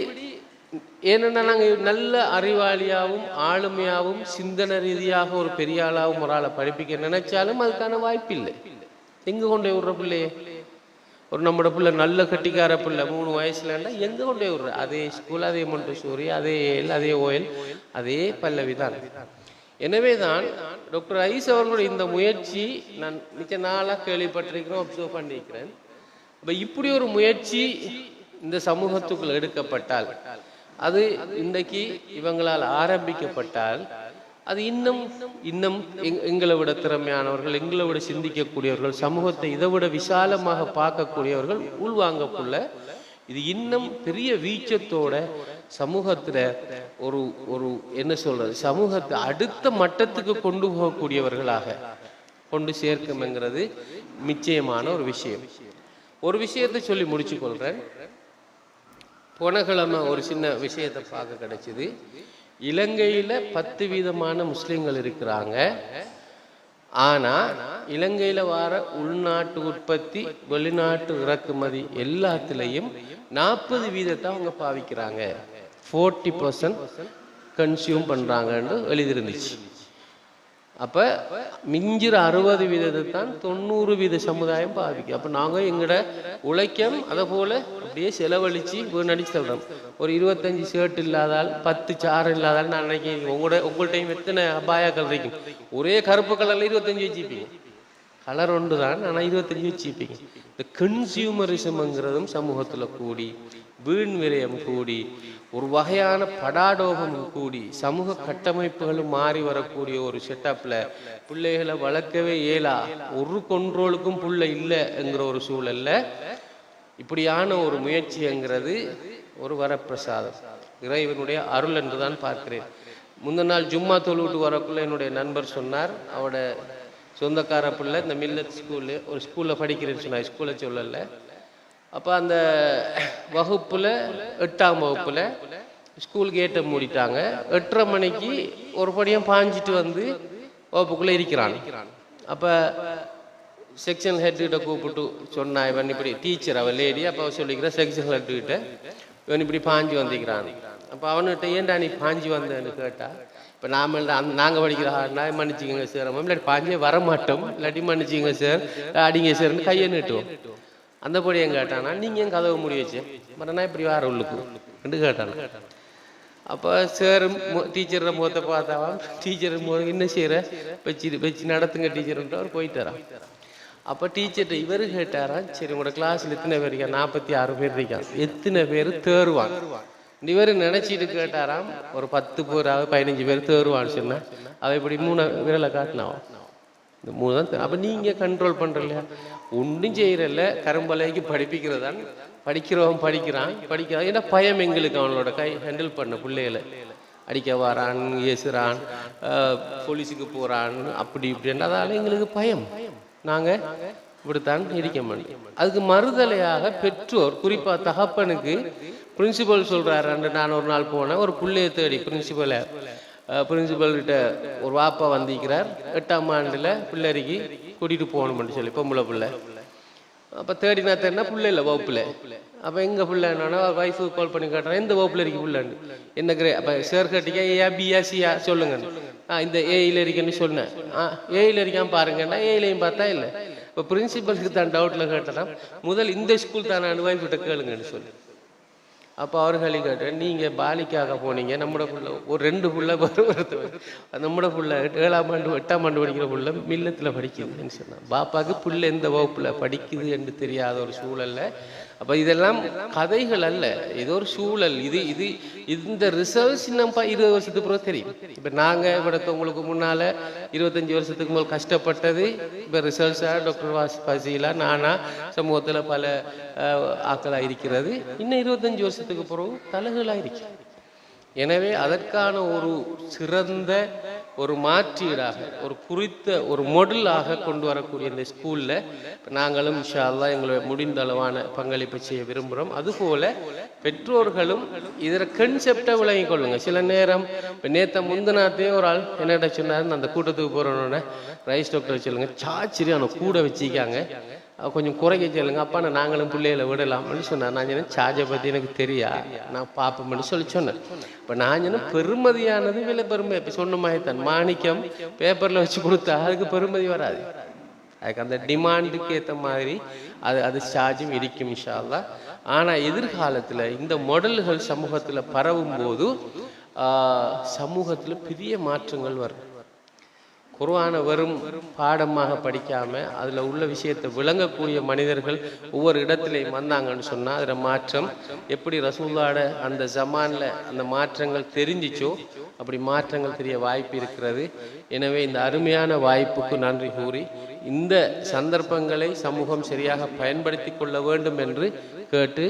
ஏன்னா நாங்கள் நல்ல அறிவாளியாகவும் ஆளுமையாகவும் சிந்தனை ரீதியாக ஒரு பெரிய ஆளாகவும் ஒரு ஆளை படிப்பிக்க நினைச்சாலும் அதுக்கான வாய்ப்பு இல்லை. எங்கே கொண்டே விடுற பிள்ளையே, ஒரு நம்மளோட பிள்ளை நல்ல கட்டிக்கார பிள்ளை 3 வயசுலன்னா எங்கே கொண்டே விடுற, அதே ஸ்கூல், அதே மொண்டசூரி, அதே அதே ஓயல், அதே பல்லவி தான். எனவே தான் டாக்டர் ஐஸ் அவர்களுடைய இந்த முயற்சி நான் மிச்ச நாளாக கேள்விப்பட்டிருக்கிறேன், அப்சர்வ் பண்ணியிருக்கிறேன். இப்போ இப்படி ஒரு முயற்சி இந்த சமூகத்துக்குள் எடுக்கப்பட்டால், அது இன்றைக்கு இவங்களால் ஆரம்பிக்கப்பட்டால், அது இன்னும் எங்களை விட திறமையானவர்கள், எங்களை விட சிந்திக்கக்கூடியவர்கள், சமூகத்தை இதை விட விசாலமாக பார்க்கக்கூடியவர்கள் உள்வாங்கக்குள்ள இது இன்னும் பெரிய வீச்சத்தோட சமூகத்துல ஒரு என்ன சொல்றது, சமூகத்தை அடுத்த மட்டத்துக்கு கொண்டு போகக்கூடியவர்களாக கொண்டு சேர்க்கும்ங்கிறது நிச்சயமான ஒரு விஷயம். ஒரு விஷயத்தை சொல்லி முடிச்சு கொள்றேன். போன கிழமை ஒரு சின்ன விஷயத்தை பார்க்க கிடைச்சிது. இலங்கையில 10% முஸ்லிம்கள் இருக்கிறாங்க. ஆனா இலங்கையில வர உள்நாட்டு உற்பத்தி, வெளிநாட்டு இறக்குமதி எல்லாத்துலேயும் 40% அவங்க பாவிக்கிறாங்க, 40% கன்சியூம் பண்றாங்கன்னு எழுதிருந்துச்சு. அப்ப மிஞ்சிற 60% தான் 90% சமுதாயம் பாவிக்கும். அப்ப நாங்க எங்கட உழைக்கம் அதை போல அப்படியே செலவழிச்சு வீணடிச்சு தள்ளுறோம். ஒரு 25 ஷர்ட் இல்லாதால் 10 சார் இல்லாதால் நான் நினைக்கிறேன் உங்கள்கிட்ட எத்தனை அபாயாக்கள் இருக்கும். ஒரே கருப்பு கலர்ல 25 வச்சுப்பீங்க, கலர் ஒன்று தான், ஆனால் 25 வச்சுப்பீங்க. இந்த கன்சியூமரிசம்ங்கிறதும் சமூகத்துல கூடி வீண் விரயம் கூடி ஒரு வகையான படாடோகம் கூடி சமூக கட்டமைப்புகளும் மாறி வரக்கூடிய ஒரு செட்டப்ல பிள்ளைகளை வளர்க்கவே இயலா, ஒரு கண்ட்ரோலுக்கும் புள்ள இல்லைங்கிற ஒரு சூழல்ல இப்படியான ஒரு முயற்சிங்கிறது ஒரு வரப்பிரசாதம், இறைவனுடைய அருள் என்று தான் பார்க்கிறேன். முந்தின நாள் ஜும்மா தொழுவிட்டு வரக்குள்ள என்னுடைய நண்பர் சொன்னார், அவட சொந்தக்கார பிள்ளை இந்த மில்லத் ஸ்கூலு ஒரு ஸ்கூலில் படிக்கிறேன்னு சொன்னார், ஸ்கூலை சொல்லலை. அப்போ அந்த வகுப்பில் 8ஆம் வகுப்பில் ஸ்கூல் கேட்டை மூடிட்டாங்க. 8:30 மணிக்கு ஒரு படியும் பாஞ்சிட்டு வந்து வகுப்புக்குள்ளே இருக்கிறான். அப்போ செக்ஷன் ஹெட்டுக்கிட்ட கூப்பிட்டு சொன்னா, இவன் இப்படி டீச்சர் அவன் லேடி, அப்போ அவன் சொல்லிக்கிறேன் செக்ஷன் ஹெட்டுக்கிட்ட இவன் இப்படி பாஞ்சு வந்திக்கிறான். அப்போ அவன்கிட்ட ஏன்டா நீ பாஞ்சு வந்தேன்னு கேட்டா, இப்போ நாங்கள் படிக்கிறா மன்னிச்சிங்க சார், இல்லாட்டி பாஞ்சே வரமாட்டோம், இல்லாட்டி மன்னிச்சிங்க சார் அடிங்க சார்னு கையை நீட்டுவோம். அந்த படியும் கேட்டானா, நீங்கள் என் கதவை முடி வச்சு மறனா இப்படி வார உள்ளுக்கு ரெண்டு கேட்டானா. அப்போ சார் டீச்சரோட முகத்தை பார்த்தாவான், டீச்சர் என்ன செய்கிற வச்சு நடத்துங்க டீச்சர்ன்ட்டு அவர் போயிட்டாரான். அப்போ டீச்சர்கிட்ட இவர் கேட்டாரான், சரி உங்களோட கிளாஸில் எத்தனை பேர் இருக்கா? 46 பேர் இருக்கான், எத்தனை பேர் தேர்வான்? இவர் நினச்சிட்டு கேட்டாராம், ஒரு 10 பேர் 15 பேர் தேர்வான்னு சொன்னேன். அவள் இப்படி 3 விரலை காட்டினாவான், இந்த 3 தான். அப்போ நீங்கள் கண்ட்ரோல் பண்ணுறலையா? ஒன்றும் செய்கிறல்ல, கரும்பலைக்கு படிப்பிக்கிறதான், படிக்கிறவன் படிக்கிறான். ஏன்னா பயம் எங்களுக்கு அவனோட கை ஹேண்டில் பண்ண பிள்ளைகளை அடிக்க வரான், ஏசுறான், போலீஸுக்கு போகிறான், அப்படி இப்படின்னு அதால் எங்களுக்கு பயம். நாங்கள் இப்படித்தான் இருக்க மாட்டோம். அதுக்கு மறுதலையாக பெற்றோர், குறிப்பாக தகப்பனுக்கு பிரின்சிபல் சொல்கிறாரு. நான் ஒரு நாள் போனேன், ஒரு பிள்ளையை தேடி பிரின்சிபல்கிட்ட ஒரு வாப்பா வந்திருக்கிறார், 8ஆம் ஆண்டில் பிள்ளைக்கு கூட்டிகிட்டு போகணும்னு சொல்லி, பொம்பளை பிள்ளை. அப்போ தேடினா தேடினா பிள்ளை இல்லை வகுப்பில். அப்போ எங்கள் பிள்ளை என்னன்னா வைஃபுக்கு கால் பண்ணி கேட்டான், எந்த வகுப்பில் இருக்கு பிள்ளைன்னு. என்ன அப்போ சார் கேட்டிக்கா ஏயா பியா சியா சொல்லுங்க. இந்த ஏயில் இருக்குன்னு சொன்னேன். ஏயில் இருக்கான்னு பாருங்கன்னா ஏயிலையும் பார்த்தா இல்லை. இப்போ பிரின்சிபலுக்கு தான் டவுட்டில் கேட்டேன்னா, முதல் இந்த ஸ்கூல் தான் நான் வைஃப்கிட்ட கேளுங்கன்னு சொல்லி. அப்போ அவர்களே கேட்டேன், நீங்கள் பாலிக்காக போனீங்க, நம்மளோட புள்ள ஒரு 2 புள்ள நம்மளோட புள்ள 7ஆம் ஆண்டு 8ஆம் ஆண்டு படிக்கிற புள்ள மில்லத்தில் படிக்குதுன்னு சொன்னான். பாப்பாவுக்கு புள்ள எந்த வகுப்பில் படிக்குது என்று தெரியாத ஒரு சூழல்ல. அப்போ இதெல்லாம் கதைகள் அல்ல, இது ஒரு சூழல். இந்த ரிசல்ட்ஸ் நம்ம 20 வருஷத்துக்கு பிறகு தெரியும். இப்போ நாங்கள் இവിടുത്തെ முன்னால் 25 வருஷத்துக்கு முதல் கஷ்டப்பட்டது இப்போ ரிசல்ட்ஸாக டாக்டர் ஃபசீலா நானா சமூகத்தில் பல ஆக்களாக இருக்கிறது. இன்னும் 25 வருஷத்துக்கு பிறகு தலைகளாக இருக்கு. எனவே அதற்கான ஒரு சிறந்த ஒரு மாற்றீடாக ஒரு குறித்த ஒரு மாடலாக கொண்டு வரக்கூடிய இந்த ஸ்கூலில் நாங்களும் இன்ஷா அல்லாஹ் எங்களை முடிந்த அளவான பங்களிப்பு செய்ய விரும்புகிறோம். அதுபோல பெற்றோர்களும் இதில் கன்செப்டை விளங்கி கொள்ளுங்க. சில நேரம் இப்போ முந்தினாத்தே ஒரு ஆள் என்னடா சொன்னார், அந்த கூட்டத்துக்கு போகிறோன்னே ரைஸ் டாக்டர் சொல்லுங்க சாச்சிரியான கூட வச்சிக்காங்க, கொஞ்சம் குறைக்க சொல்லுங்க, அப்பா நாங்களும் பிள்ளைகளை விடலாம்னு சொன்னார். நான் சொன்னேன் சார்ஜை பற்றி எனக்கு தெரியா, நான் பார்ப்போம்னு சொல்லி சொன்னேன். இப்போ நான் சொன்னேன் பெருமதியானது விலை பெருமை. இப்போ சொன்ன மாதிரி தான் மாணிக்கம் பேப்பரில் வச்சு கொடுத்தா அதுக்கு பெருமதி வராது. அதுக்கு அந்த டிமாண்டுக்கு ஏற்ற மாதிரி அது சார்ஜும் இருக்கும் இன்ஷா அல்லாஹ். ஆனால் எதிர்காலத்தில் இந்த மாடல்கள் சமூகத்தில் பரவும் போது சமூகத்தில் பெரிய மாற்றங்கள் வரும். குர்ஆனை வெறும் பாடமாக படிக்காமல் அதில் உள்ள விஷயத்தை விளங்கக்கூடிய மனிதர்கள் ஒவ்வொரு இடத்துலையும் வந்தாங்கன்னு சொன்னால் அதில் மாற்றம் எப்படி ரசூலுல்லாஹ்வோட அந்த ஜமானில் அந்த மாற்றங்கள் தெரிஞ்சிச்சோ அப்படி மாற்றங்கள் தெரிய வாய்ப்பு இருக்கிறது. எனவே இந்த அருமையான வாய்ப்புக்கு நன்றி கூறி இந்த சந்தர்ப்பங்களை சமூகம் சரியாக பயன்படுத்தி கொள்ள வேண்டும் என்று கேட்டு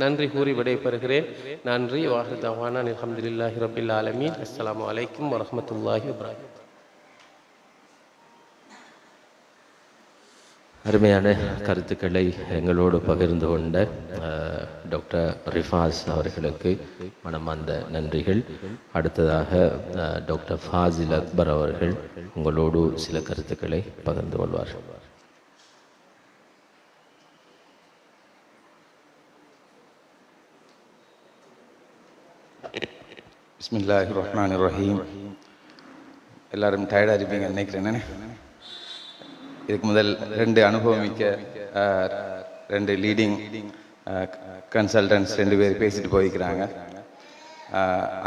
நன்றி கூறி விடைபெறுகிறேன். நன்றி. வாஹிர் தஅவானா அல்ஹம்துலில்லாஹி ரப்பில் ஆலமீன். அஸ்ஸலாமு அலைக்கும் வரஹ்மத்துல்லாஹி வபரகாத்துஹு. அருமையான கருத்துக்களை எங்களோடு பகிர்ந்து கொண்ட டாக்டர் ரிஃபாஸ் அவர்களுக்கு மனமார்ந்த நன்றிகள். அடுத்ததாக டாக்டர் ஃபாசில் அக்பர் அவர்கள் உங்களோடு சில கருத்துக்களை பகிர்ந்து கொள்வார். பிஸ்மில்லாஹிர் ரஹ்மானிர் ரஹீம். எல்லாரும் டயர்டாக இருப்பீங்க நினைக்கிறேன். இதுக்கு முதல் 2 அனுபவமிக்க 2 லீடிங் கன்சல்டன்ட்ஸ் 2 பேர் பேசிட்டு போயிருக்கிறாங்க.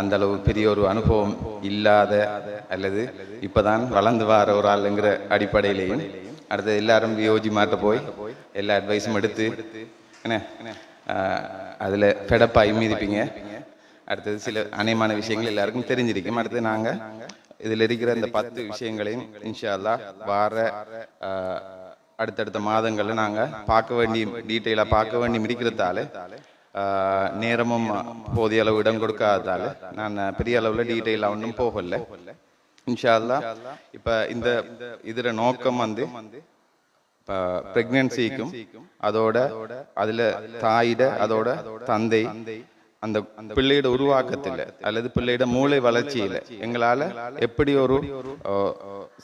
அந்த அளவு பெரிய ஒரு அனுபவம் இல்லாத அல்லது இப்போதான் வளர்ந்து வர ஒரு ஆளுங்கிற அடிப்படையிலையும் அடுத்தது எல்லாரும் யோஜி மாட்ட போய் எல்லா அட்வைஸும் எடுத்து என்ன அதில் ஃபெடப்பாகி மீதிப்பீங்க. அடுத்தது சில அநேகமான விஷயங்கள் எல்லாருக்கும் தெரிஞ்சிருக்கும். அடுத்தது நாங்கள் இதில் இருக்கிற இந்த 10 விஷயங்களையும் இன்ஷா அல்லாஹ் வார அடுத்தடுத்த மாதங்களில் நாங்கள் பார்க்க வேண்டிய டீட்டெயிலாக பார்க்க வேண்டி இருக்கிறதால நேரமும் போதிய அளவு இடம் கொடுக்காததால் நான் பெரிய அளவில் டீட்டெயிலாக ஒன்றும் போகல. இன்ஷா அல்லாஹ் இப்போ இதில் நோக்கம் வந்து இப்போ ப்ரெக்னன்சிக்கும் அதோட அதில் தாயிட அதோட தந்தை அந்த பிள்ளையோட உருவாக்கத்தில் அல்லது பிள்ளையோட மூளை வளர்ச்சியில் எங்களால் எப்படி ஒரு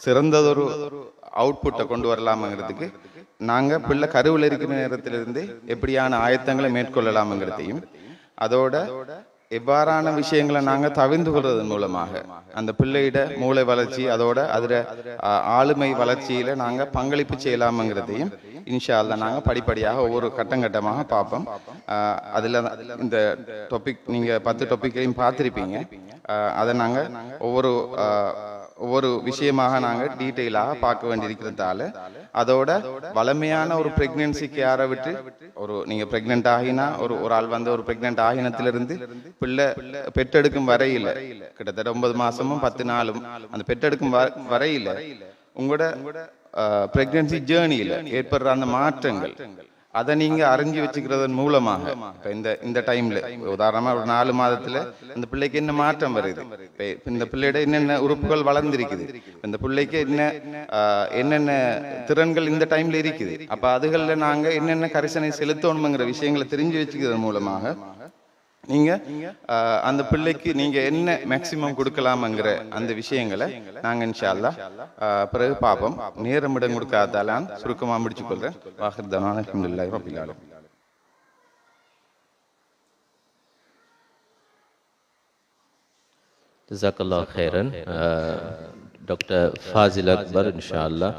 சிறந்ததொரு அவுட்புட்டை கொண்டு வரலாம்ங்கிறதுக்கு நாங்கள் பிள்ளை கருவில் இருக்கிற நேரத்திலிருந்து எப்படியான ஆயத்தங்களை மேற்கொள்ளலாம்ங்கிறதையும் அதோட எவ்வாறான விஷயங்களை நாங்கள் தவிர்த்து கொள்வதன் மூலமாக அந்த பிள்ளையிட மூளை வளர்ச்சி அதோட அதில் ஆளுமை வளர்ச்சியில் நாங்கள் பங்களிப்பு செய்யலாம்ங்கிறதையும் இன்ஷா அல்லாஹ் நாங்கள் படிப்படியாக ஒவ்வொரு கட்டமாக பார்ப்போம். அதில் இந்த டாபிக் நீங்கள் 10 டாப்பிக்கையும் பார்த்துருப்பீங்க. அதை நாங்கள் ஒவ்வொரு விஷயமாக நாங்கள் டீட்டெயிலாக பார்க்க வேண்டியிருக்கிறதால அதோட வளமையான ஒரு ப்ரெக்னன்சிக்கு யாரை விட்டு நீங்கள் ப்ரெக்னென்ட் ஆகினா ஒரு ஆள் வந்து ஒரு ப்ரெக்னென்ட் ஆகினத்திலிருந்து பிள்ளை பெற்றெடுக்கும் வரையில் கிட்டத்தட்ட 9 மாசமும் 10 நாளும் அந்த பெற்றெடுக்கும் வரையில் உங்களோட ப்ரெக்னன்சி ஜேர்னியில் ஏற்படுற அந்த மாற்றங்கள் அதை நீங்க அறிஞ்சு வச்சுக்கிறதன் மூலமாக இப்போ இந்த டைம்ல உதாரணமா ஒரு 4 மாதத்துல இந்த பிள்ளைக்கு என்ன மாற்றம் வருது, இந்த பிள்ளையோட என்னென்ன உறுப்புகள் வளர்ந்துருக்குது, இந்த பிள்ளைக்கு என்னென்ன திறன்கள் இந்த டைம்ல இருக்குது, அப்ப அதுகள்ல நாங்க என்னென்ன கரிசனை செலுத்தணுங்கிற விஷயங்களை தெரிஞ்சு வச்சுக்கிறதன் மூலமாக நீங்க அந்த பிள்ளைக்கு நீங்க என்ன மேக்சிமம் கொடுக்கலாம்ங்கிற அந்த விஷயங்களை நாங்க இன்ஷா அல்லாஹ் பிறகு பார்ப்போம். நேரம் இடம் கொடுக்காதால சுருக்கமா முடிச்சு கொள்றேன். வாஹிர் தவானா அல்ஹம்துலில்லாஹி ரப்பில் ஆலமீன். ஜஸாக்கல்லாஹு ஹைரன். டாக்டர் ஃபாசில் அக்பர் இன்ஷா அல்லாஹ்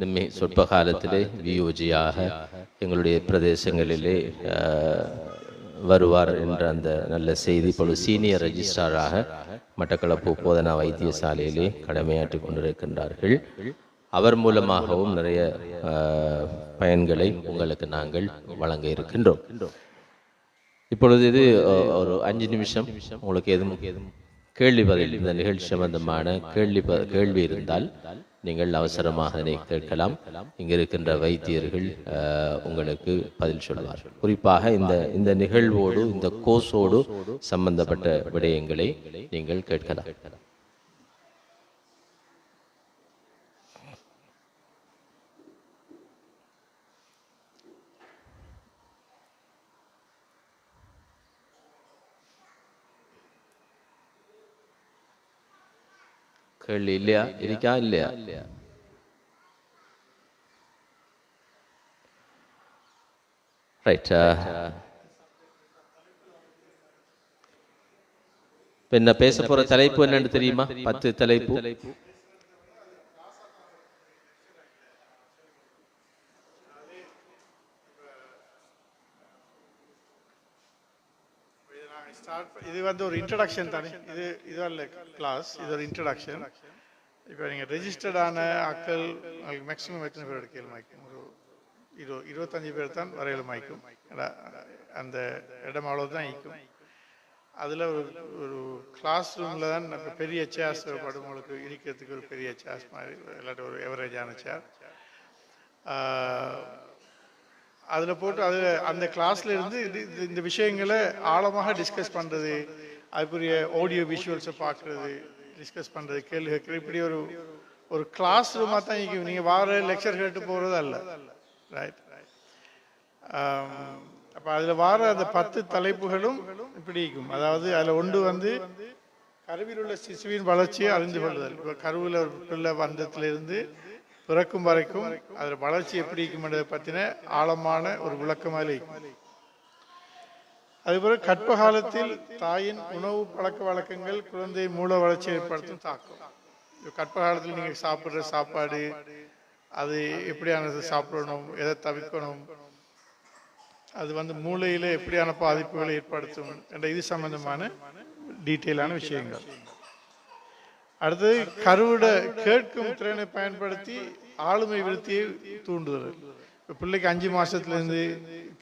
நம்மை சொற்ப காலத்திலே வியோஜியாக எங்களுடைய பிரதேசங்களிலே வருவார் என்ற அந்த நல்ல செய்தி. இப்பொழுது சீனியர் ரெஜிஸ்ட்ராராக மட்டக்களப்பு போதனா வைத்தியசாலையிலே கடமையாற்றி கொண்டிருக்கின்றார்கள். அவர் மூலமாகவும் நிறைய பயன்களை உங்களுக்கு நாங்கள் வழங்க இருக்கின்றோம். இப்பொழுது இது ஒரு 5 நிமிஷம் உங்களுக்கு எதுவும் கேள்வி பதில் இந்த நிகழ்ச்சி சம்பந்தமான கேள்வி இருந்தால் நீங்கள் அவசரமாக அதை கேட்கலாம். இங்கே இருக்கின்ற வைத்தியர்கள் உங்களுக்கு பதில் சொல்வார்கள். குறிப்பாக இந்த நிகழ்வோடு இந்த கோர்ஸோடு சம்பந்தப்பட்ட விடயங்களை நீங்கள் கேட்கலாம். கேள்வி இல்லையா? இருக்கா? இல்லையா? ரைட். என்ன பேச போற தலைப்பு என்னன்னு தெரியுமா? 10 தலைப்பு. இது வந்து ஒரு இன்ட்ரடக்ஷன் தானே, இது அல்ல கிளாஸ், இது ஒரு இன்ட்ரடக்ஷன். இப்போ நீங்கள் ரெஜிஸ்டர்டான ஆட்கள் மேக்ஸிமம் எத்தனை பேர் எடுக்கல மாய்க்கும்? ஒரு 25 பேர் தான் வரையில் மாய்க்கும். அந்த இடம் அவ்வளோதான் ஈக்கும். அதில் ஒரு கிளாஸ் ரூமில் தான் பெரிய சேர்ஸ் படும், உங்களுக்கு இருக்கிறதுக்கு ஒரு பெரிய சேர்ஸ் மாதிரி, இல்லாட்டி ஒரு எவரேஜான சேர் அதில் போட்டு அந்த கிளாஸ்ல இருந்து இந்த விஷயங்களை ஆழமாக டிஸ்கஸ் பண்ணுறது, அதுக்குரிய ஆடியோ விஷுவல்ஸை பார்க்குறது, டிஸ்கஸ் பண்ணுறது, கேள்வி கேட்குறது, இப்படி ஒரு கிளாஸ் ரூமாக தான் இங்கே நீங்கள் வார லெக்சர் கேட்டு போகிறது அல்ல. ரைட். அப்போ அதில் வார அந்த 10 தலைப்புகளும் இப்படி இருக்கும். அதாவது அதில் ஒன்று வந்து கருவில் உள்ள சிசுவின் வளர்ச்சியை அறிந்து கொள்ளுதல். இப்போ கருவில் ஒரு பிள்ளை வந்ததுலேருந்து பிறக்கும் வரைக்கும் அதில் வளர்ச்சி எப்படி இருக்கும்ன்றதை பற்றின ஆழமான ஒரு விளக்கமாக இருக்கும். அதுபோல கற்ப காலத்தில் தாயின் உணவு பழக்க வழக்கங்கள் குழந்தை மூல வளர்ச்சி ஏற்படுத்தும் தாக்கம். கற்ப காலத்தில் நீங்கள் சாப்பிட்ற சாப்பாடு, அது எப்படியானது சாப்பிடணும், எதை தவிர்க்கணும், அது வந்து மூளையில் எப்படியான பாதிப்புகளை ஏற்படுத்தும் என்ற இது சம்பந்தமான டீட்டெயிலான விஷயங்கள். அடுத்தது கருவிட கேட்கும் திறனை பயன்படுத்தி ஆளுமை விருத்தியை தூண்டுதல். இப்போ பிள்ளைக்கு 5 மாதத்துலேருந்து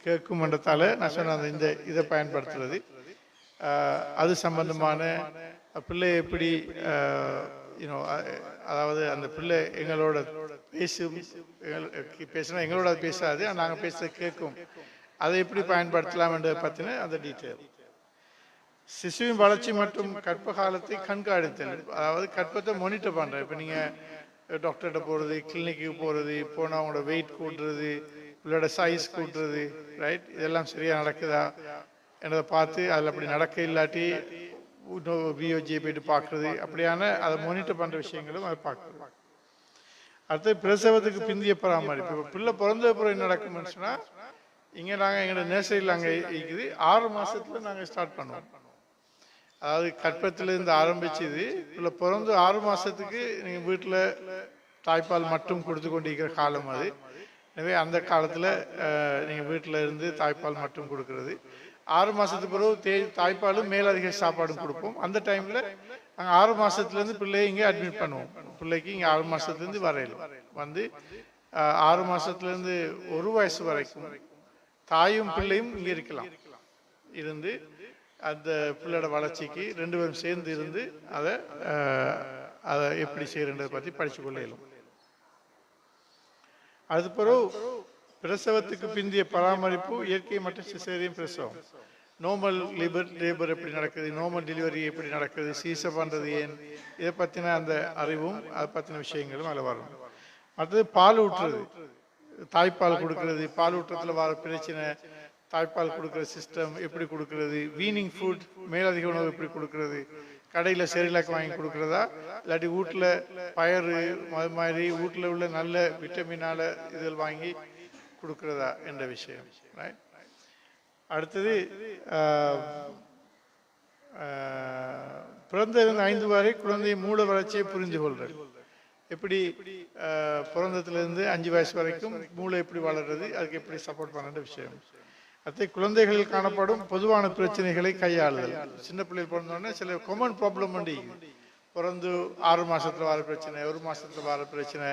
கேட்குமன்றத்தால் நான் சொன்ன அந்த இந்த இதை பயன்படுத்துறது. அது சம்பந்தமான பிள்ளை எப்படி அதாவது அந்த பிள்ளை எங்களோட பேசினா எங்களோட பேசாது, நாங்கள் பேசுறது கேட்கும், அதை எப்படி பயன்படுத்தலாம் என்றதை பற்றின அந்த டீட்டெயில். சிசுவின் வளர்ச்சி மற்றும் கற்ப காலத்தை கண்காணித்தல், அதாவது கற்பத்தை மானிட்டர் பண்ணுறேன். இப்போ நீங்கள் டாக்டர்கிட்ட போகிறது, கிளினிக்கு போகிறது, போனால் அவங்களோட வெயிட் கூட்டுறது, பிள்ளையோட சைஸ் கூட்டுறது, ரைட், இதெல்லாம் சரியாக நடக்குதா என்றதை பார்த்து அதில் அப்படி நடக்க இல்லாட்டி விஓஜியை போய்ட்டு பார்க்குறது, அப்படியான அதை மானிட்டர் பண்ணுற விஷயங்களும் அதை பார்க்குறது. அடுத்து பிரசவத்துக்கு பிந்திய பராமரிப்பு. இப்போ பிள்ளை பிறந்த பிறகு என்ன நடக்கும்னு சொன்னால், இங்கே நாங்கள் எங்களோட நர்சரியில் அங்கே இருக்குது 6 மாதத்தில் நாங்கள் ஸ்டார்ட் பண்ணுவோம். அதாவது கற்பத்திலேருந்து ஆரம்பிச்சது பிள்ளை பிறந்து 6 மாதத்துக்கு நீங்கள் வீட்டில் தாய்ப்பால் மட்டும் கொடுத்து கொண்டிருக்கிற காலம் அது. எனவே அந்த காலத்தில் நீங்கள் வீட்டில் இருந்து தாய்ப்பால் மட்டும் கொடுக்கறது. 6 மாதத்துக்கு பிறகு தாய்ப்பாலும் மேலதிக சாப்பாடும் கொடுப்போம். அந்த டைமில் நாங்கள் 6 மாதத்துலேருந்து பிள்ளையை இங்கே அட்மிட் பண்ணுவோம். பிள்ளைக்கு இங்கே 6 மாதத்துலேருந்து வரையிலும் வந்து 6 மாதத்துலேருந்து 1 வயசு வரைக்கும் தாயும் பிள்ளையும் இங்கே இருக்கலாம். இருந்து அந்த பிள்ளையோட வளர்ச்சிக்கு 2 பேரும் சேர்ந்து இருந்து அதை எப்படி செய்யறதை பற்றி படித்து கொள்ள இயலும். அது பிறகு பிரசவத்துக்கு பிந்திய பராமரிப்பு, இயற்கை மற்றும் சிசேரியன் பிரசவம், நார்மல் லேபர் எப்படி நடக்குது, நார்மல் டெலிவரி எப்படி நடக்குது, சீசை பண்ணுறது ஏன், இதை பற்றின அந்த அறிவும் அதை பற்றின விஷயங்களும் அதில் வரும். அடுத்தது பால் ஊற்றுறது, தாய்ப்பால் கொடுக்கறது, பால் ஊற்றத்தில் வர பிரச்சனை, தாய்ப்பால் கொடுக்குற சிஸ்டம் எப்படி கொடுக்கறது, வீனிங் ஃபுட் மேலதிக உணவு எப்படி கொடுக்கறது, கடையில் செரிலாக் வாங்கி கொடுக்குறதா இல்லாட்டி வீட்டில் பயறு அது மாதிரி வீட்டில் உள்ள நல்ல விட்டமினால இதில் வாங்கி கொடுக்குறதா என்ற விஷயம். ரைட். அடுத்தது பிறந்திலிருந்து 5 வரை குழந்தை மூல வளர்ச்சியை புரிந்து கொள்றது. எப்படி பிறந்ததுலேருந்து 5 வயசு வரைக்கும் மூளை எப்படி வளர்றது, அதுக்கு எப்படி சப்போர்ட் பண்ணுற விஷயம். அடுத்து குழந்தைகளில் காணப்படும் பொதுவான பிரச்சனைகளை கையாளுதல். சின்ன பிள்ளைகள் பிறந்தோடனே சில காமன் ப்ராப்ளம் உண்டு. பிறந்து 6 மாதத்தில் வர பிரச்சனை, 1 மாதத்தில் வர பிரச்சனை,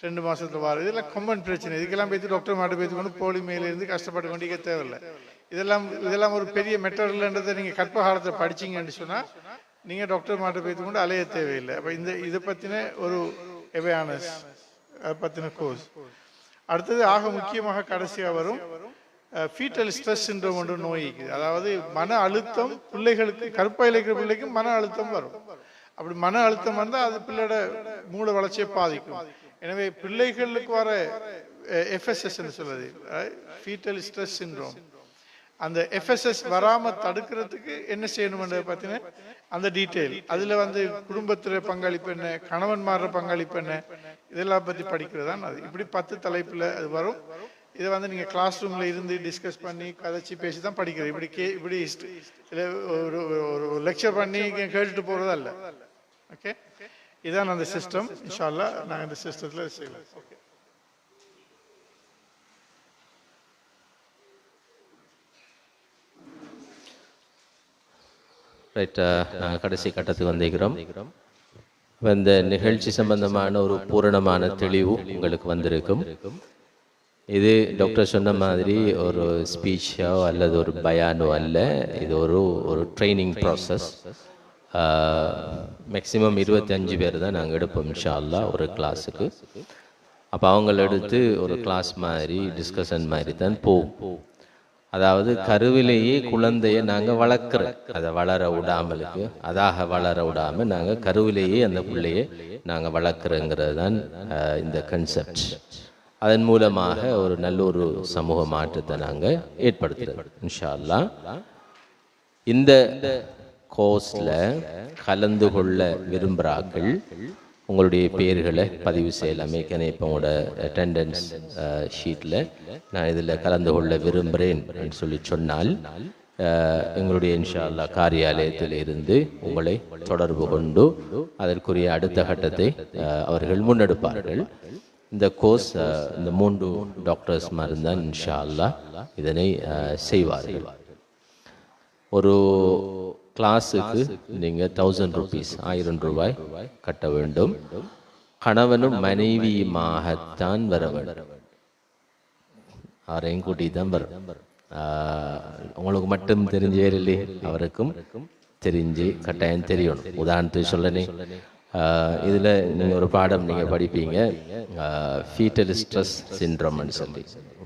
2 மாதத்தில் வர, இதெல்லாம் காமன் பிரச்சனை. இதுக்கெல்லாம் போய்த்து டாக்டர் மாட்ட போய்த்து கொண்டு போலி மேலேருந்து கஷ்டப்பட்டு கொண்டிருக்க தேவையில்லை. இதெல்லாம் ஒரு பெரிய மெட்டர்ன்றதை நீங்கள் கற்ப காலத்தை படிச்சிங்கன்னு சொன்னால் நீங்கள் டாக்டர் மாட்ட போய்த்து கொண்டு அலைய தேவையில்லை. அப்போ இதை பற்றின ஒரு அவேர்னஸ், அதை பற்றின கோர்ஸ். அடுத்தது ஆக முக்கியமாக கடைசியாக வரும் ஃபீட்டல் ஸ்ட்ரெஸ் சிண்ட்ரோம் என்ற நோய் இருக்குது. அதாவது மன அழுத்தம் பிள்ளைகளுக்கு, கருப்பாயில் இருக்கிற பிள்ளைக்கும் மன அழுத்தம் வரும். அப்படி மன அழுத்தம் வந்தால் அது பிள்ளையோட மூளை வளர்ச்சியை பாதிக்கும். எனவே பிள்ளைகளுக்கு வர எஃப்எஸ்எஸ் சொல்லுது, ஃபீட்டல் ஸ்ட்ரெஸ் சிண்ட்ரோம், அந்த எஃப்எஸ்எஸ் வராமல் தடுக்கிறதுக்கு என்ன செய்யணும்ன்றதை பற்றின அந்த டீட்டெயில், அதில் வந்து குடும்பத்தில் பங்களிப்பு என்ன, கணவன் மாறுற பங்களிப்பு என்ன, இதெல்லாம் பற்றி படிக்கிறது தான் அது. இப்படி 10 தலைப்பில் அது வரும். இதை வந்து நீங்கள் கிளாஸ் ரூமில் இருந்து டிஸ்கஸ் பண்ணி கதைச்சி பேசி தான் படிக்கிறது. இப்படி ஒரு லெக்சர் பண்ணி கேட்டுட்டு போகிறதா இல்லை. ஓகே, இதுதான் அந்த சிஸ்டம். இன்ஷா அல்லாஹ் நாங்கள் இந்த சிஸ்டத்தில் செய்யலாம். Okay, right. நாங்கள் கடைசி கட்டத்துக்கு வந்திருக்கிறோம். இந்த நிகழ்ச்சி சம்பந்தமான ஒரு பூரணமான தெளிவு உங்களுக்கு வந்திருக்கும். இது டாக்டர் சொன்ன மாதிரி ஒரு ஸ்பீச்சோ அல்லது ஒரு பயானோ அல்ல, இது ஒரு ட்ரைனிங் ப்ராசஸ். மேக்ஸிமம் 25 பேர் தான் நாங்கள் எடுப்போம் இன்ஷா அல்லாஹ் ஒரு கிளாஸுக்கு. அப்போ அவங்கள எடுத்து ஒரு கிளாஸ் மாதிரி டிஸ்கஷன் மாதிரி தான் போகும். அதாவது கருவிலேயே குழந்தைய நாங்கள் வளர்க்குறோம், அதை வளர விடாமலுக்கு, அதாக வளர விடாமல் நாங்கள் கருவிலேயே அந்த பிள்ளையை நாங்கள் வளர்க்குறோங்கிறது தான் இந்த கன்செப்ட். அதன் மூலமாக ஒரு நல்ல ஒரு சமூக மாற்றத்தை நாங்கள் ஏற்படுத்துகிறோம் இன்ஷா அல்லாஹ். இந்த கோர்ஸில் கலந்து கொள்ள விரும்புகிறார்கள் உங்களுடைய பேர்களை பதிவு செய்யலாம். ஏற்கனவே இப்போ உங்களோட அட்டெண்டன்ஸ் ஷீட்டில் நான் இதில் கலந்து கொள்ள விரும்புகிறேன் என்று சொல்லி சொன்னால் எங்களுடைய இன்ஷா அல்லாஹ் காரியாலயத்தில் இருந்து உங்களை தொடர்பு கொண்டு அதற்குரிய அடுத்த கட்டத்தை அவர்கள் முன்னெடுப்பார்கள். இந்த கோர்ஸ் இந்த 3 டாக்டர்ஸ் மாதிரி தான் இன்ஷா அல்லாஹ் இதனை செய்வார்கள். ஒரு கிளாஸுக்கு நீங்கள் 1000 ரூபீஸ் 1000 ரூபாய் கட்ட வேண்டும். கணவனும் மனைவியுமாகத்தான் வர வேண்டும். அவரையும் கூட்டி தான் வரும். உங்களுக்கு மட்டும் தெரிஞ்ச வேறு இல்லை, அவருக்கும் தெரிஞ்சு கட்டாயம் தெரியணும். உதாரணத்துக்கு சொல்லனே, இதில் நீங்கள் ஒரு பாடம் நீங்கள் படிப்பீங்க, ஃபீட்டல் ஸ்ட்ரெஸ் சிண்ட்ரோம்னு சொல்லி,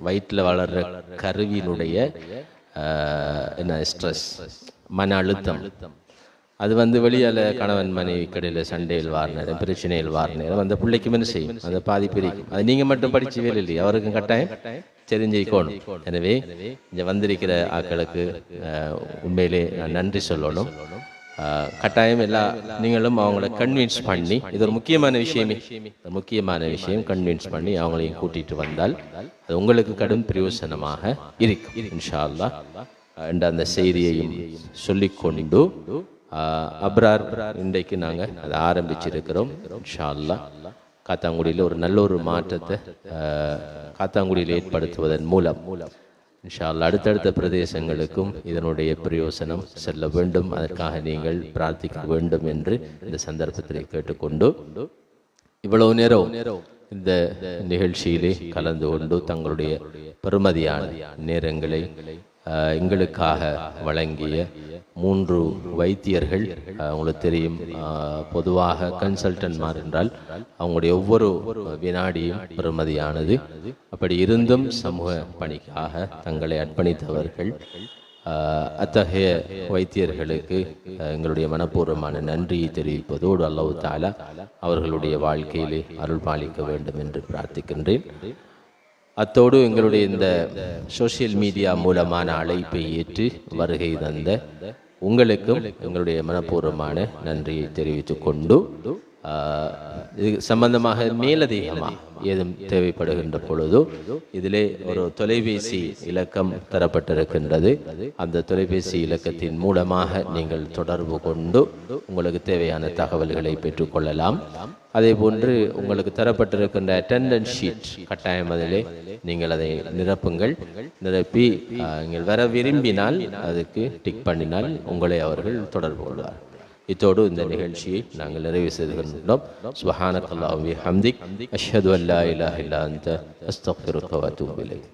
வயிற்றில் வளர்கிற கருவியினுடைய என்ன ஸ்ட்ரெஸ், மன அழுத்தம். அது வெளியால் கணவன் மனைவி கடையில் சண்டையில் வார நேரம், பிரச்சனையில் வார நேரம் அந்த பிள்ளைக்கு என்ன செய்யும், அந்த பாதிப்பு இருக்கும். அது நீங்கள் மட்டும் படித்து வேலை இல்லையா, அவருக்கும் கட்டாயம் தெரிஞ்சுக்கணும். எனவே இங்கே வந்திருக்கிற ஆக்களுக்கு உண்மையிலே நான் நன்றி சொல்லணும். கட்டாயம் நீங்களும் அவங்கள கன்வின்ஸ் பண்ணி, இது ஒரு முக்கியமான விஷயம், கன்வின்ஸ் பண்ணி அவங்களையும் கூட்டிகிட்டு வந்தால் அது உங்களுக்கு கடும் பிரயோசனமாக இருக்கும் இன்ஷா அல்லாஹ். அந்த செய்தியையும் சொல்லிக்கொண்டு அப்ரார் இன்றைக்கு நாங்கள் அதை ஆரம்பிச்சிருக்கிறோம் இன்ஷா அல்லாஹ். காத்தாங்குடியில் ஒரு நல்ல ஒரு மாற்றத்தை காத்தாங்குடியில் ஏற்படுத்துவதன் மூலம் இன்ஷா அல்லாஹ் அடுத்தடுத்த பிரதேசங்களுக்கும் இதனுடைய பிரயோசனம் செல்ல வேண்டும். அதற்காக நீங்கள் பிரார்த்திக்க வேண்டும் என்று இந்த சந்தர்ப்பத்தில் கேட்டுக்கொண்டு, இவ்வளவு நேரம் இந்த நிகழ்ச்சியிலே கலந்து கொண்டு தங்களுடைய பெருமதியான நேரங்களை எங்களுக்காக வழங்கிய 3 வைத்தியர்கள், உங்களுக்கு தெரியும், பொதுவாக கன்சல்டன்ட்மார் என்றால் அவங்களுடைய ஒவ்வொரு வினாடியும் பெறுமதியானது. அப்படி இருந்தும் சமூக பணிக்காக தங்களை அர்ப்பணித்தவர்கள், அத்தகைய வைத்தியர்களுக்கு எங்களுடைய மனப்பூர்வமான நன்றியை தெரிவிப்பதோடு அல்லாஹ் தஆலா அவர்களுடைய வாழ்க்கையிலே அருள் பாலிக்க வேண்டும் என்று பிரார்த்திக்கின்றேன். அத்தோடு எங்களுடைய இந்த சோசியல் மீடியா மூலமான அழைப்பை ஏற்று வருகை தந்த உங்களுக்கும் எங்களுடைய மனப்பூர்வமான நன்றியை தெரிவித்துக் கொண்டு, இது சம்பந்தமாக மேலதிகமாக ஏதும் தேவைப்படுகின்ற பொழுதோ இதிலே ஒரு தொலைபேசி இலக்கம் தரப்பட்டிருக்கின்றது. அந்த தொலைபேசி இலக்கத்தின் மூலமாக நீங்கள் தொடர்பு கொண்டு உங்களுக்கு தேவையான தகவல்களை பெற்றுக்கொள்ளலாம். அதே போன்று உங்களுக்கு தரப்பட்டிருக்கின்ற அட்டெண்டன்ஸ் ஷீட் கட்டாயம் அதிலே நீங்கள் அதை நிரப்புங்கள். நிரப்பி நீங்கள் வர விரும்பினால் அதுக்கு டிக் பண்ணினால் உங்களை அவர்கள் தொடர்பு கொள்வார். இத்தோடு இந்த நிகழ்ச்சியை நாங்கள் நிறைவு செய்துகின்றோம். சுப்ஹானக்கல்லாஹு வ பிஹம்திக், அஷ்ஹது அல்லா இலாஹா இல்லா அன்த, அஸ்தக்ஃபிருக்க வ அத்தூபு இலைக்.